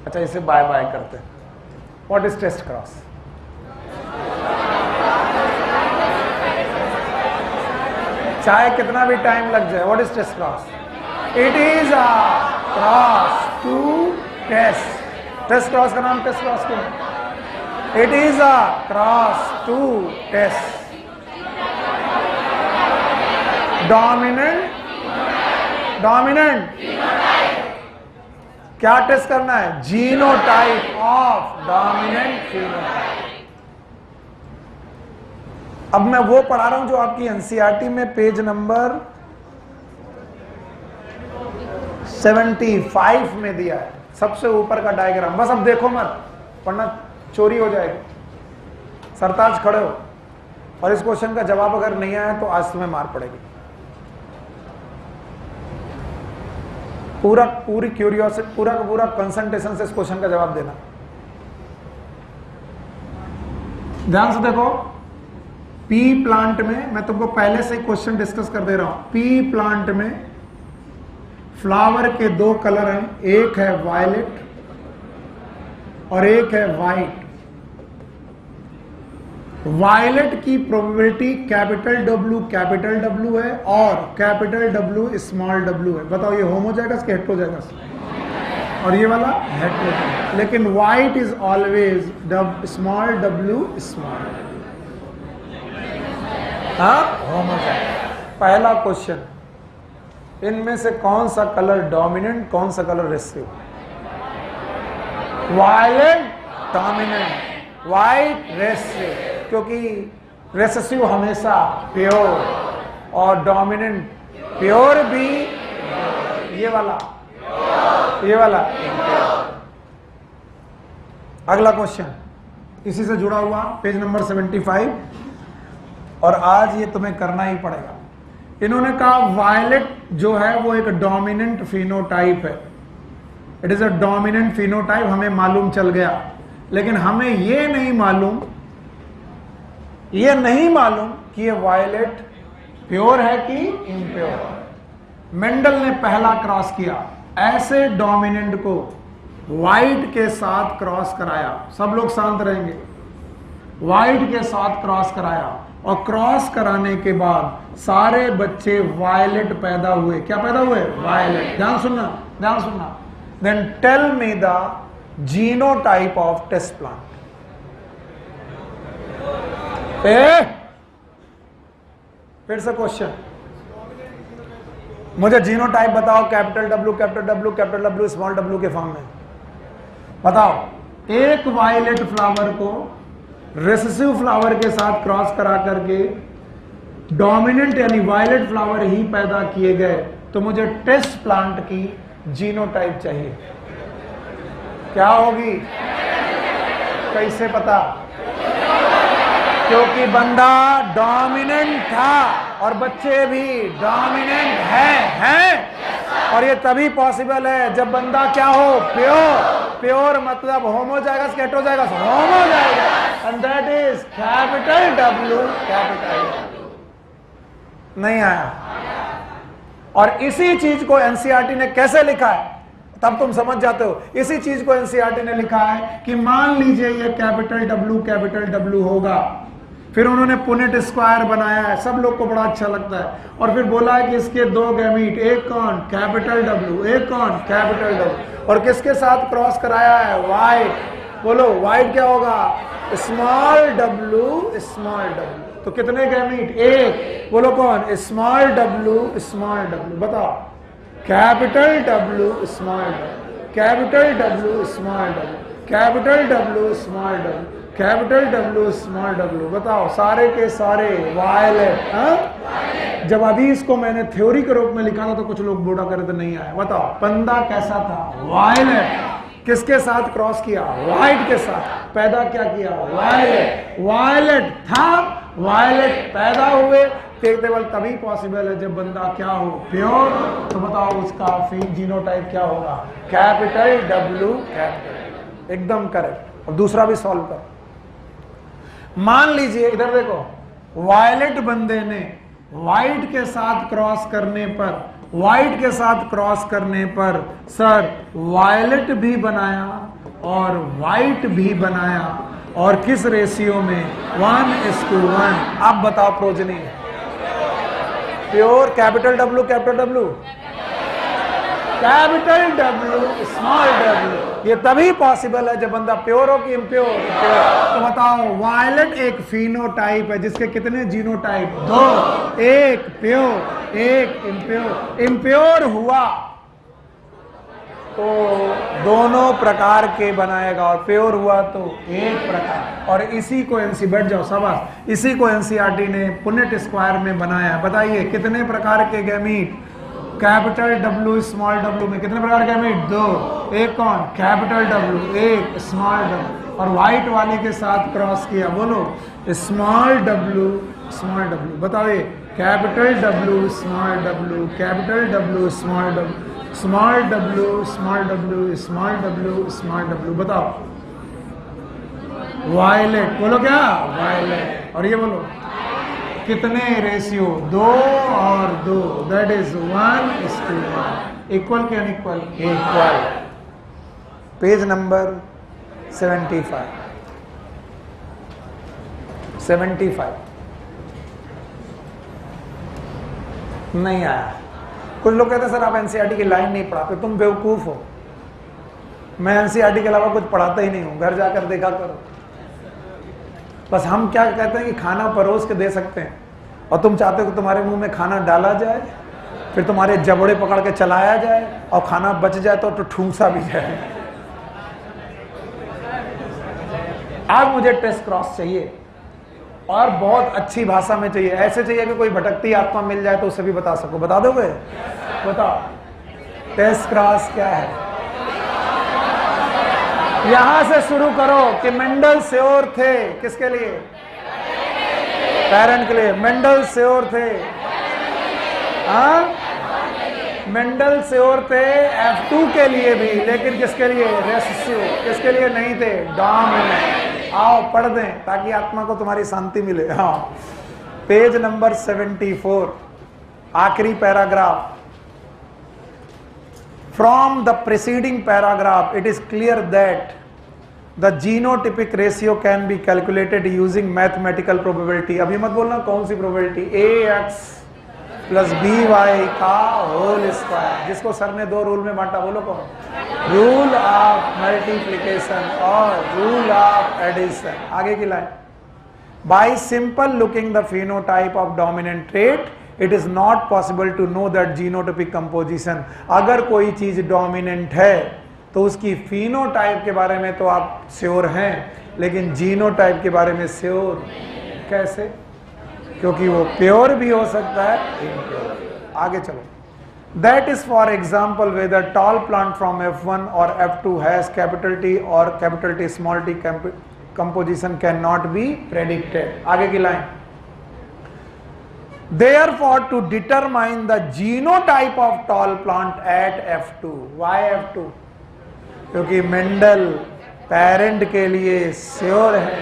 अच्छा इसे बाय बाय करते हैं। What is test cross? चाहे कितना भी टाइम लग जाए, what is test cross? It is a cross to test. Test cross का नाम टेस्ट क्रॉस क्यों? It is a cross to test. Dominant क्या टेस्ट करना है? Genotype of dominant phenotype. अब मैं वो पढ़ा रहा हूं जो आपकी एनसीईआरटी में पेज नंबर 75 में दिया है, सबसे ऊपर का डायग्राम। बस अब देखो मत, वरना चोरी हो जाएगी। सरताज खड़े हो, और इस क्वेश्चन का जवाब अगर नहीं आया तो आज तुम्हें मार पड़ेगी। पूरी क्यूरियोसिटी, पूरा कंसंट्रेशन से इस क्वेश्चन का जवाब देना। ध्यान से देखो, पी प्लांट में, मैं तुमको पहले से क्वेश्चन डिस्कस कर दे रहा हूं, पी प्लांट में फ्लावर के दो कलर हैं, एक है वायलेट और एक है वाइट। वायलेट की प्रोबेबिलिटी कैपिटल W है और कैपिटल W स्मॉल w है। बताओ ये होमोजाइगस कि हेटेरोजाइगस? और ये वाला हेटेरोजाइगस। लेकिन white is always small w small, homozygous. पहला क्वेश्चन, इनमें से कौन सा कलर डोमिनेंट, कौन सा कलर रेसिव? वायलेट डोमिनेंट, वाइट रेसिव, क्योंकि रेसेसिव हमेशा प्योर और डोमिनेंट प्योर भी, ये वाला अगला क्वेश्चन इसी से जुड़ा हुआ, पेज नंबर 75, और आज ये तुम्हें करना ही पड़ेगा। इन्होंने कहा वायलेट जो है वो एक डोमिनेंट फिनोटाइप है, it is a dominant phenotype, हमें मालूम चल गया। लेकिन हमें ये नहीं मालूम कि ये वायलेट प्योर है कि इम्प्योर। मेंडल ने पहला क्रॉस किया, ऐसे डोमिनेंट को वाइट के साथ क्रॉस कराया, सब लोग शांत रहेंगे, वाइट के साथ क्रॉस कराया, और क्रॉस कराने के बाद सारे बच्चे वायलेट पैदा हुए। क्या पैदा हुए? वायलेट। ध्यान सुनना। Then tell me the genotype of test plant. फिर से क्वेश्चन, मुझे जीनोटाइप बताओ, कैपिटल W स्मॉल w के फॉर्म में बताओ। एक वायलेट फ्लावर को रेसेसिव फ्लावर के साथ क्रॉस करा करके डोमिनेंट यानी वायलेट फ्लावर ही पैदा किए गए, तो मुझे टेस्ट प्लांट की जीनोटाइप चाहिए। क्या होगी? कैसे पता? क्योंकि बंदा डोमिनेंट था और बच्चे भी डोमिनेंट हैं, और ये तभी पॉसिबल है जब बंदा क्या हो? प्योर मतलब homozygous, heterozygous? Homozygous, and that is capital W। नहीं आया। और इसी चीज को एनसीईआरटी ने कैसे लिखा है, तब तुम समझ जाते हो। इसी चीज को एनसीईआरटी ने लिखा है कि मान लीजिए ये कैपिटल W होगा, फिर उन्होंने पुनेट स्क्वायर बनाया है, सब लोग को बड़ा अच्छा लगता है, और फिर बोला है कि इसके दो गैमीट, एक कौन? कैपिटल W, एक कौन? कैपिटल W, और किसके साथ क्रॉस कराया है? वाइट। बोलो वाइट क्या होगा? Small w। तो कितने गैमीट? एक। बोलो कौन? Small w। बताओ, capital W small w, capital W small w, capital W small w, capital W small w। बताओ, सारे के सारे वायलेट। जब अभी इसको मैंने थ्योरी के रूप में लिखा था तो कुछ लोग बोला करे तो नहीं आया। बताओ, बंदा कैसा था? वायलेट। किसके साथ क्रॉस किया? वाइट के साथ। पैदा क्या किया? वायलेट था, वायलेट पैदा हुए। केवल तभी पॉसिबल है जब बंदा क्या हो? प्योर। तो बताओ उसका जीनोटाइप क्या होगा? Capital W, capital. एकदम करेक्ट। और दूसरा भी सॉल्व कर। मान लीजिए, इधर देखो, वायलेट बंदे ने वाइट के साथ क्रॉस करने पर सर वायलेट भी बनाया और वाइट भी बनाया, और किस रेशियो में? 1:1। अब बताओ progeny pure capital W, capital W small w। ये तभी पॉसिबल है जब बंदा प्योर हो कि इम्प्योर? तो बताओ, वायलेट एक फिनोटाइप है जिसके कितने जीनोटाइप? 2। एक प्योर, एक इम्प्योर। इम्प्योर हुआ तो दोनों प्रकार के बनाएगा, और प्योर हुआ तो एक प्रकार। और इसी को बैठ जाओ शाबाश, इसी को एनसीईआरटी ने पुनेट स्क्वायर में बनाया। बताइए कितने प्रकार के gamete? Capital W small w में कितने प्रकार के गैमीट? 2। एक कौन? कैपिटल W, एक स्मॉल w। और व्हाइट वाले के साथ क्रॉस किया। बोलो, स्मॉल w स्मॉल w। बताओ, ये capital W small w, capital W small w, small w small w, small w small w। बताओ, वायलेट, बोलो क्या, वायलेट। और ये बोलो कितने रेशियो, 2 और 2, दैट इज 1:1। इक्वल के अनइक्वल, इक्वल। Page number 75। नहीं आया। कुछ लोग कहते हैं सर आप एनसीईआरटी की लाइन नहीं पढ़ाते, तुम बेवकूफ हो। मैं एनसीईआरटी के अलावा कुछ पढ़ाता ही नहीं हूं, घर जाकर देखा करो। बस हम क्या कहते हैं कि खाना परोस के दे सकते हैं, और तुम चाहते हो कि तुम्हारे मुंह में खाना डाला जाए, फिर तुम्हारे जबड़े पकड़ के चलाया जाए, और खाना बच जाए तो ठूंसा भी जाए। आज मुझे टेस्ट क्रॉस चाहिए, और बहुत अच्छी भाषा में चाहिए। ऐसे चाहिए कि कोई भटकती आत्मा मिल जाए तो उसे भी बता सको। बता दोगे? बताओ टेस्ट क्रॉस क्या है। यहां से शुरू करो कि मेंडल श्योर थे किसके लिए, पेरेंट के लिए। मेंडल श्योर थे, हाँ मेंडल श्योर थे F2 के लिए भी, लेकिन किसके लिए, रेसेसिव। किसके लिए नहीं थे, डोमिनेंट। आओ पढ़ दें ताकि आत्मा को तुम्हारी शांति मिले। हाँ, पेज नंबर 74, आखिरी paragraph. From the preceding paragraph, it is clear that the genotypic ratio can be calculated using mathematical probability। अभी मत बोलना कौन सी probability, ax + by का होल स्क्वायर, जिसको सर ने 2 रूल में बांटा, बोलो कौन, रूल ऑफ मल्टीप्लिकेशन और रूल ऑफ एडिशन। आगे की line, by simple looking the phenotype of dominant trait it is not possible to know that genotypic composition. अगर कोई चीज डोमिनेंट है तो उसकी फिनोटाइप के बारे में तो आप श्योर हैं, लेकिन जीनोटाइप के बारे में श्योर कैसे, क्योंकि वो प्योर भी हो सकता है, इम्प्योर। आगे चलो, that is for example whether tall plant from F1 और F2 हैज कैपिटल T और capital T small t composition can not be predicted. आगे की line, therefore to determine the genotype of tall plant at F2, why F2, क्योंकि Mendel parent के लिए sure है,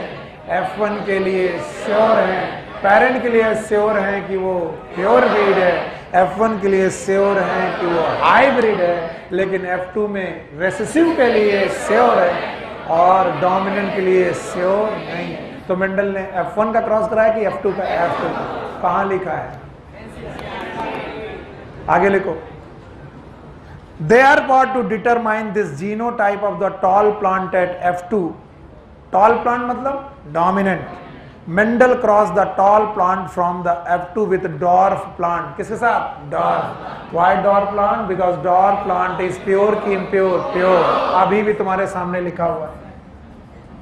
F1 के लिए श्योर है, पेरेंट के लिए श्योर है कि वो प्योर ब्रीड है, F1 के लिए श्योर है कि वो हाइब्रिड है, लेकिन F2 में रेसेसिव के लिए श्योर है और डोमिनेंट के लिए श्योर नहीं। तो मेंडल ने F1 का क्रॉस कराया कि F2 का, F2 का। कहां लिखा है, आगे लिखो, therefore to determine this genotype of the tall plant at F2, tall plant मतलब dominant, Mendel crossed the tall plant from the F2 with dwarf plant। किसके साथ, dwarf। why dwarf plant, because dwarf plant is pure की impure, pure। अभी भी तुम्हारे सामने लिखा हुआ है,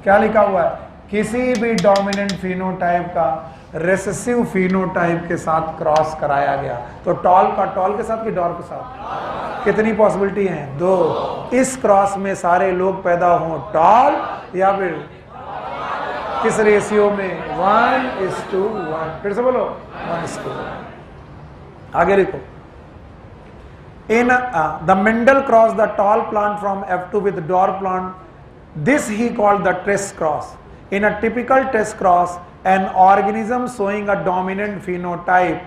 क्या लिखा हुआ है, किसी भी डोमिनेंट फिनोटाइप का रेसेसिव फिनोटाइप के साथ क्रॉस कराया गया। तो टॉल का टॉल के साथ कि डॉर के साथ, कितनी पॉसिबिलिटी है, 2। इस क्रॉस में सारे लोग पैदा हों टॉल या फिर किस रेशियो में, 1:1। फिर से बोलो 1:1। आगे लिखो, in the Mendel cross the tall plant from F2 with dwarf plant, this he called the test cross. In a typical test cross, an organism showing a dominant phenotype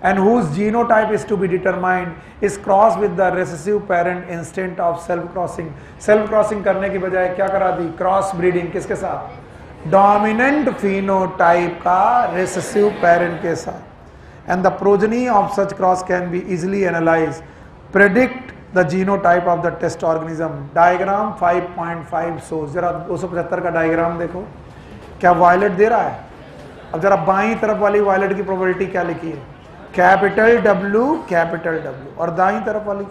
and whose genotype is to be determined is crossed with the recessive parent instead of self-crossing। self-crossing करने की बजाय क्या करा दी, cross breeding. किसके साथ, dominant phenotype का recessive parent के साथ। and the progeny of such cross can be easily analyzed, predict the genotype of the test organism। Diagram 5.5 shows, जरा 275 का डायग्राम देखो, क्या वायलेट दे रहा है। अब जरा बाईं तरफ वाली वायलेट की प्रोबेबिलिटी क्या लिखी है, कैपिटल W, और दाईं तरफ वाली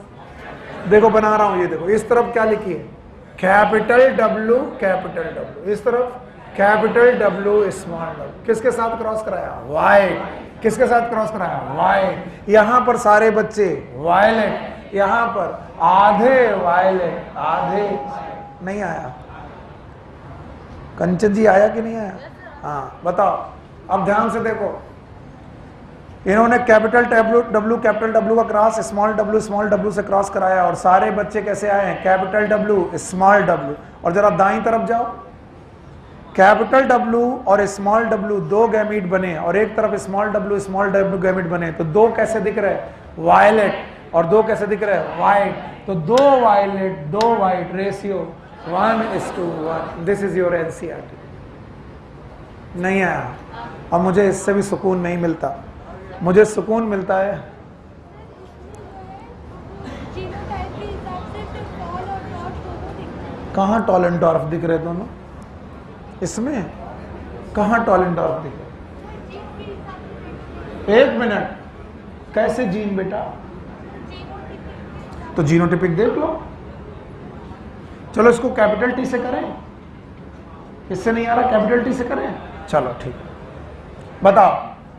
देखो, बना रहा हूं ये देखो, इस तरफ क्या लिखी है, कैपिटल W, इस तरफ कैपिटल W स्मॉल w। किसके साथ क्रॉस कराया, वाइट। किसके साथ क्रॉस कराया, वाइट। यहां पर सारे बच्चे वायलेट, यहां पर आधे वायलेट, आधे नहीं आया। कंचन जी आया कि नहीं आया, हाँ बताओ। अब ध्यान से देखो, इन्होंने कैपिटल W कैपिटल W का क्रॉस स्मॉल w से क्रॉस कराया, और सारे बच्चे कैसे आए हैं, कैपिटल W स्मॉल w। और जरा दाईं तरफ जाओ, कैपिटल W और स्मॉल w दो गैमीट बने और एक तरफ small w small w gamete बने, तो दो कैसे दिख रहे हैं? वायलेट और दो कैसे दिख रहे हैं? वाइट। तो दो वायलेट दो white ratio 1:1। This is your NCERT. नहीं आया? अब मुझे इससे भी सुकून नहीं मिलता, मुझे सुकून मिलता है कहाँ टॉल एंड डॉर्फ दिख रहे दोनों? इसमें कहाँ टॉल एंड डॉर्फ दिख रहे? एक मिनट, कैसे जीन बेटा? तो जीनोटिपिक देख लो। चलो इसको कैपिटल टी से करें, इससे नहीं आ रहा, कैपिटल टी से करें। चलो ठीक है, बताओ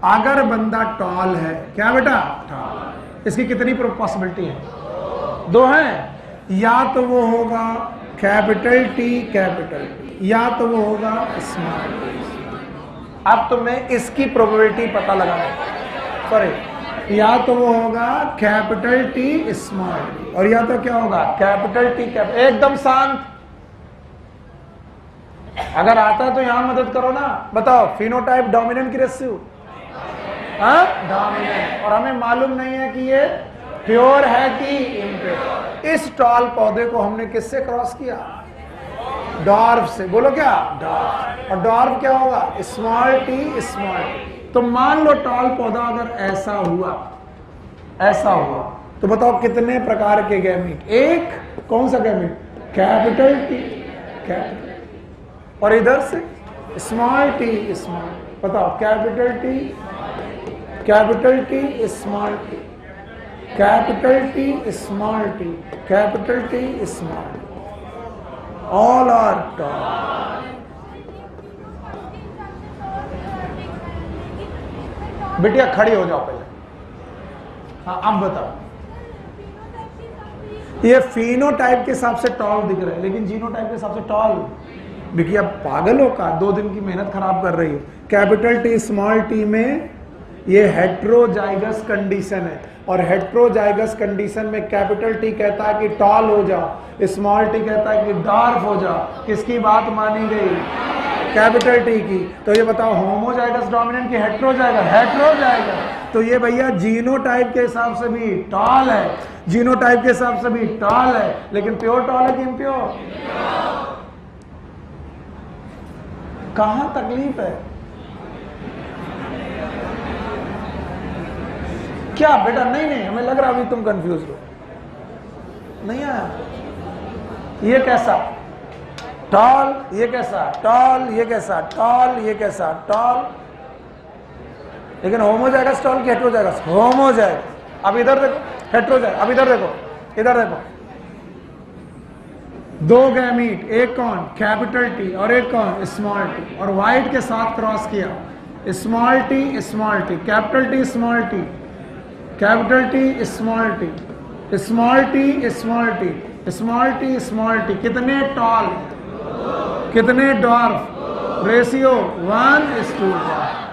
अगर बंदा टॉल है, क्या बेटा? टॉल। इसकी कितनी पॉसिबिलिटी है? दो है, या तो वो होगा कैपिटल टी कैपिटल टी, या तो वो होगा स्मॉल टी। अब तुम्हें इसकी प्रोबेबिलिटी पता लगाना, सॉरी, या तो वो होगा कैपिटल टी स्मॉल टी और या तो क्या होगा? Capital T capital. एकदम शांत, अगर आता है तो यहां मदद करो ना। बताओ फिनोटाइप डोमिनेंट की रेशियो? हाँ डोमिनेंट। और हमें मालूम नहीं है कि ये प्योर है कि इम्प्योर। इस टॉल पौधे को हमने किससे क्रॉस किया? डॉर्फ से। बोलो क्या? डॉर्फ। और डॉर्फ क्या होगा? Small T small T. तो मान लो टॉल पौधा अगर ऐसा हुआ, ऐसा हुआ, तो बताओ कितने प्रकार के गैमीट? एक, कौन सा गैमीट? कैपिटल टी कैपिटल, और इधर से स्मॉल टी स्मॉल। बताओ capital T small T, capital T small T, capital T small, all are tall. बिटिया खड़ी हो जाओ पहले। हाँ अब बताओ, ये फिनोटाइप के हिसाब से टॉल दिख रहा है, लेकिन जीनोटाइप के हिसाब से टॉल। बिटिया पागल हो का? 2 दिन की मेहनत खराब कर रही हो। कैपिटल टी स्मॉल टी में ये हेट्रोजाइगस कंडीशन है, और हेट्रोजाइगस कंडीशन में कैपिटल टी कहता है कि टॉल हो जाओ, स्मॉल टी कहता है कि डॉर्फ हो जाओ। किसकी बात मानी गई? कैपिटल टी की। तो ये बताओ होमोजाइगस डोमिनेंट की हेट्रोजाइगस? हेट्रोजाइगस। तो ये भैया जीनोटाइप के हिसाब से भी टॉल है, जीनोटाइप के हिसाब से भी टॉल है, लेकिन प्योर टॉल है कि इम्प्योर? कहां तकलीफ है? क्या बेटा? नहीं, हमें लग रहा अभी तुम कंफ्यूज हो। नहीं आया? ये कैसा टॉल, ये कैसा टॉल, ये कैसा टॉल, ये कैसा टॉल, लेकिन होमोजाइगस टॉल की हेट्रोजाइगस? होमोजाइगस। अब इधर देखो हेट्रोजाइगस, अब इधर देखो, इधर देखो, दो गैमीट, एक कौन? कैपिटल टी और एक कौन? स्मॉल टी, और वाइट के साथ क्रॉस किया, small T small T, capital T small T, capital T small T, small T small T, small T small T. कितने टॉल, कितने डॉर्फ? रेशियो 1:1।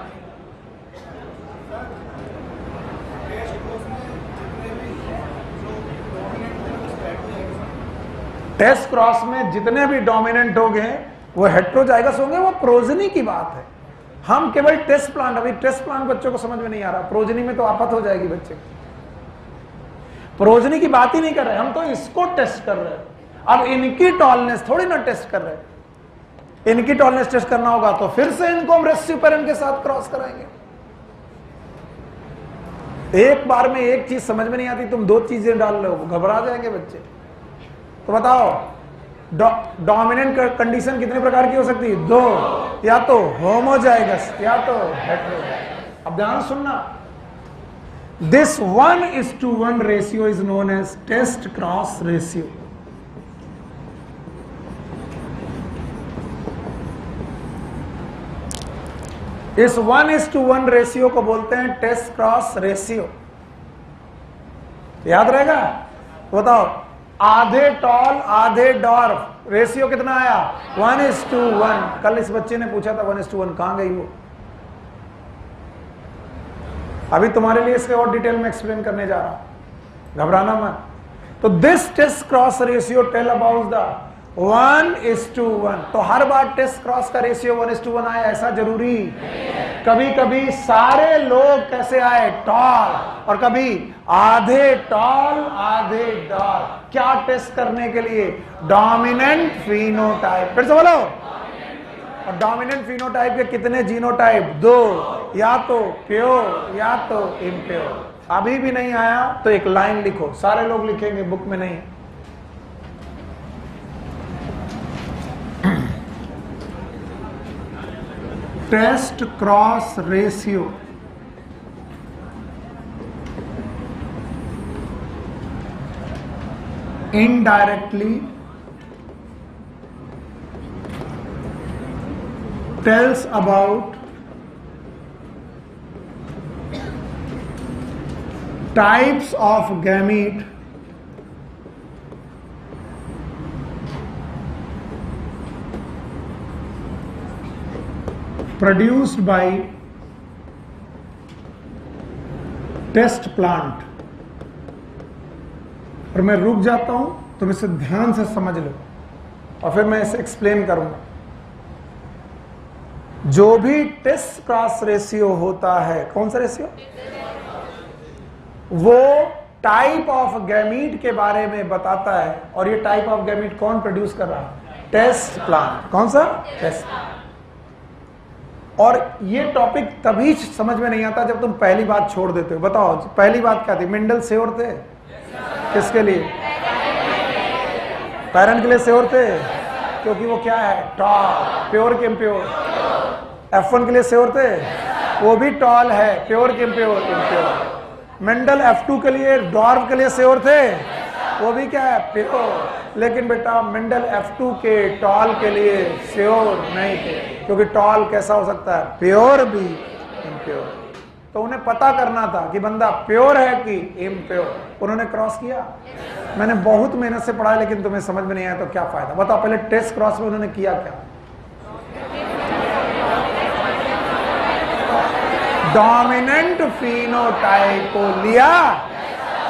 टेस्ट क्रॉस में जितने भी डोमिनेंट होंगे वो हेट्रोजाइगस होंगे, वो प्रोजनी की बात है। हम केवल टेस्ट प्लांट, अभी टेस्ट प्लांट बच्चों को समझ में नहीं आ रहा, प्रोजनी में तो आफत हो जाएगी बच्चे। प्रोजनी की बात ही नहीं कर रहे, हम तो इसको टेस्ट कर रहे हैं। अब इनकी टॉलनेस थोड़ी ना टेस्ट कर रहे हैं, इनकी टॉलनेस टेस्ट करना होगा तो फिर से इनको हम रेस्क्यू पेरेंट के साथ क्रॉस कराएंगे। एक बार में एक चीज समझ में नहीं आती, तुम 2 चीजें डाल रहे हो, घबरा जाएंगे बच्चे। तो बताओ डोमिनेंट कंडीशन कितने प्रकार की हो सकती है? 2, या तो होमोजाइगस या तो हेट्रोजाइगस। अब ध्यान सुनना, this 1:1 ratio is known as test cross ratio. इस 1:1 रेशियो को बोलते हैं टेस्ट क्रॉस रेशियो। याद रहेगा? बताओ आधे टॉल आधे डॉर्फ, रेशियो कितना आया? 1:1। कल इस बच्चे ने पूछा था 1:1 कहां गई वो? अभी तुम्हारे लिए इसके और डिटेल में एक्सप्लेन करने जा रहा हूं, घबराना मत। तो this test cross ratio tell about the 1:1। तो हर बार टेस्ट क्रॉस का रेशियो 1:1 आए ऐसा जरूरी? कभी कभी सारे लोग कैसे आए? टॉल। और कभी आधे टॉल आधे डॉल। क्या टेस्ट करने के लिए? Dominant phenotype. फिर से बोलो। और डोमिनेंट फिनोटाइप के कितने जीनोटाइप? 2, या तो प्योर या तो इम्प्योर। अभी भी नहीं आया तो एक लाइन लिखो, सारे लोग लिखेंगे, बुक में नहीं। Test cross ratio indirectly tells about types of gamete produced by test plant. और मैं रुक जाता हूं, तुम इसे ध्यान से समझ लो और फिर मैं इसे एक्सप्लेन करूंगा। जो भी टेस्ट क्रॉस रेशियो होता है, कौन सा रेशियो? वो टाइप ऑफ गैमीट के बारे में बताता है। और ये टाइप ऑफ गैमीट कौन प्रोड्यूस कर रहा है? Test plant. कौन सा? Test plant. और ये टॉपिक तभी समझ में नहीं आता जब तुम पहली बात छोड़ देते हो। बताओ पहली बात क्या थी? मेंडल श्योर थे? किसके लिए? पैरेंट के लिए श्योर थे, क्योंकि वो क्या है? टॉल। प्योर के इम्प्योर? F1 के लिए श्योर थे, वो भी टॉल है। प्योर के इम्प्योर? इम्प्योर। मेंडल F2 के लिए, डॉर्फ के लिए श्योर थे, वो भी क्या है? प्योर। लेकिन बेटा मेंडल F2 के टॉल के लिए श्योर नहीं थे, क्योंकि टॉल कैसा हो सकता है? प्योर भी इम्प्योर। तो उन्हें पता करना था कि बंदा प्योर है कि इम्प्योर। उन्होंने क्रॉस किया। मैंने बहुत मेहनत से पढ़ा, लेकिन तुम्हें समझ में नहीं आया तो क्या फायदा? बताओ पहले टेस्ट क्रॉस में उन्होंने किया क्या? डोमिनेंट फिनोटाइप को लिया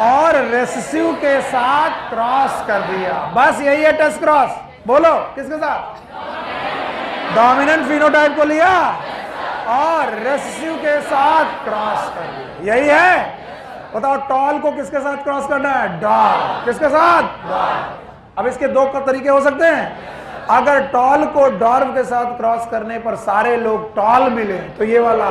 और रेसेसिव के साथ क्रॉस कर दिया। बस यही है टेस्ट क्रॉस। बोलो किसके साथ? डोमिनेंट फिनोटाइप को लिया और रेसेसिव के साथ क्रॉस कर दिया। यही है। बताओ टॉल को किसके साथ क्रॉस करना है? डॉर्फ। किसके साथ? डॉर्फ। अब इसके दो तरीके हो सकते हैं। अगर टॉल को डॉर्फ के साथ क्रॉस करने पर सारे लोग टॉल मिले तो ये वाला,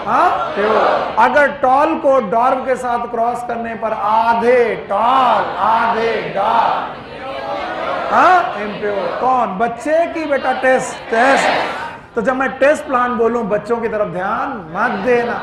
हाँ, प्योर। अगर टॉल को डॉर्फ के साथ क्रॉस करने पर आधे टॉल आधे डॉर्फ, हाँ, इम्प्योर। कौन? बच्चे की बेटा टेस्ट। टेस्ट। तो जब मैं टेस्ट प्लान बोलूं, बच्चों की तरफ ध्यान मत देना।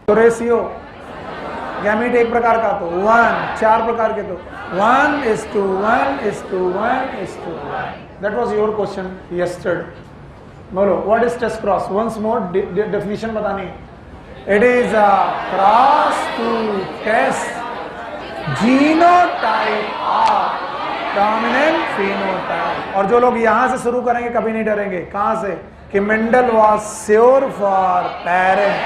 तो रेशियो गैमीट एक प्रकार का तो 1, 4 प्रकार के तो 1:1:1:1:1. That was your question yesterday. बोलो what is test cross? Once more definition बतानी है. It is a cross to test genotype of dominant phenotype. और जो लोग यहां से शुरू करेंगे कभी नहीं डरेंगे. कहां से? कि Mendel was sure for parent,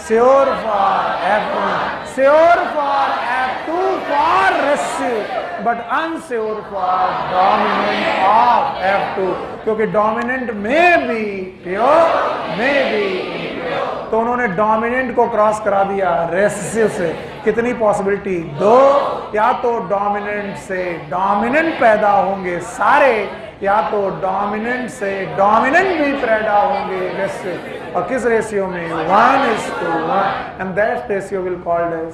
sure for F1, sure for F2 for recessive, but unsure for dominant of F2, क्योंकि डोमिनेंट में भी प्योर में भी इम्प्योर. तो उन्होंने डोमिनेंट को क्रॉस करा दिया रेसिव से. कितनी पॉसिबिलिटी? 2. या तो डोमिनेंट से डोमिनेंट पैदा होंगे सारे, या तो डोमिनेंट से डोमिनेंट भी पैदा होंगे रेसिव. और किस रेशियो में? 1:1. And that ratio will called as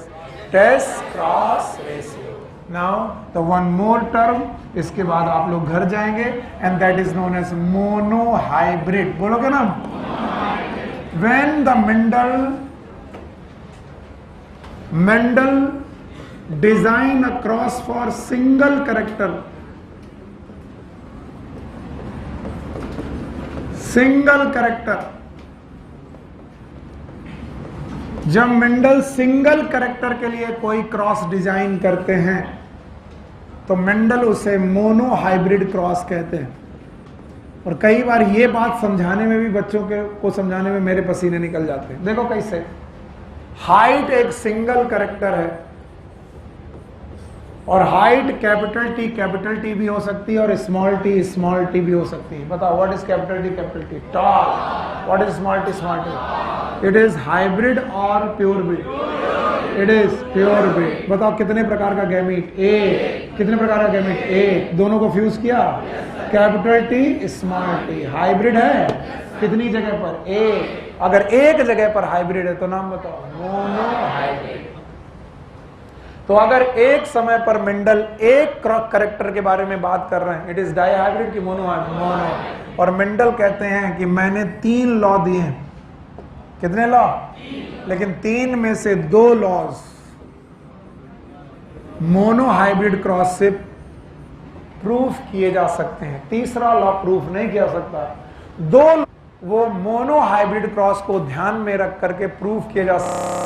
test cross ratio. Now the one more term, इसके बाद आप लोग घर जाएंगे, and that is known as monohybrid. बोलोगे ना? When the Mendel design a cross for single character, जब मेंडल सिंगल कैरेक्टर के लिए कोई क्रॉस डिजाइन करते हैं तो मेंडल उसे मोनो हाइब्रिड क्रॉस कहते हैं. और कई बार ये बात समझाने में भी बच्चों को समझाने में मेरे पसीने निकल जाते हैं. देखो कैसे. हाइट एक सिंगल कैरेक्टर है, और हाइट कैपिटल टी भी हो सकती है, और स्मॉल टी भी हो सकती है. बताओ what is capital T? Tall. What is small t? It is hybrid और pure breed. It is pure breed. बताओ कितने प्रकार का गैमीट? एक. कितने प्रकार का गैमीट? एक. दोनों को फ्यूज किया. Capital T small T. Hybrid है कितनी जगह पर? एक. अगर एक जगह पर हाइब्रिड है तो नाम बताओ. Mono hybrid. तो अगर एक समय पर मेंडल एक कैरेक्टर के बारे में बात कर रहे हैं, इट इज डाई हाइब्रिड की मोनो हाइब्रिड? मोनो. और मेंडल कहते हैं कि मैंने 3 लॉ दिए हैं. कितने लॉ? लेकिन 3 में से 2 लॉज मोनो हाइब्रिड क्रॉस से प्रूफ किए जा सकते हैं. तीसरा लॉ प्रूफ नहीं किया सकता. 2 वो मोनो हाइब्रिड क्रॉस को ध्यान में रख करके प्रूफ किए जा सकते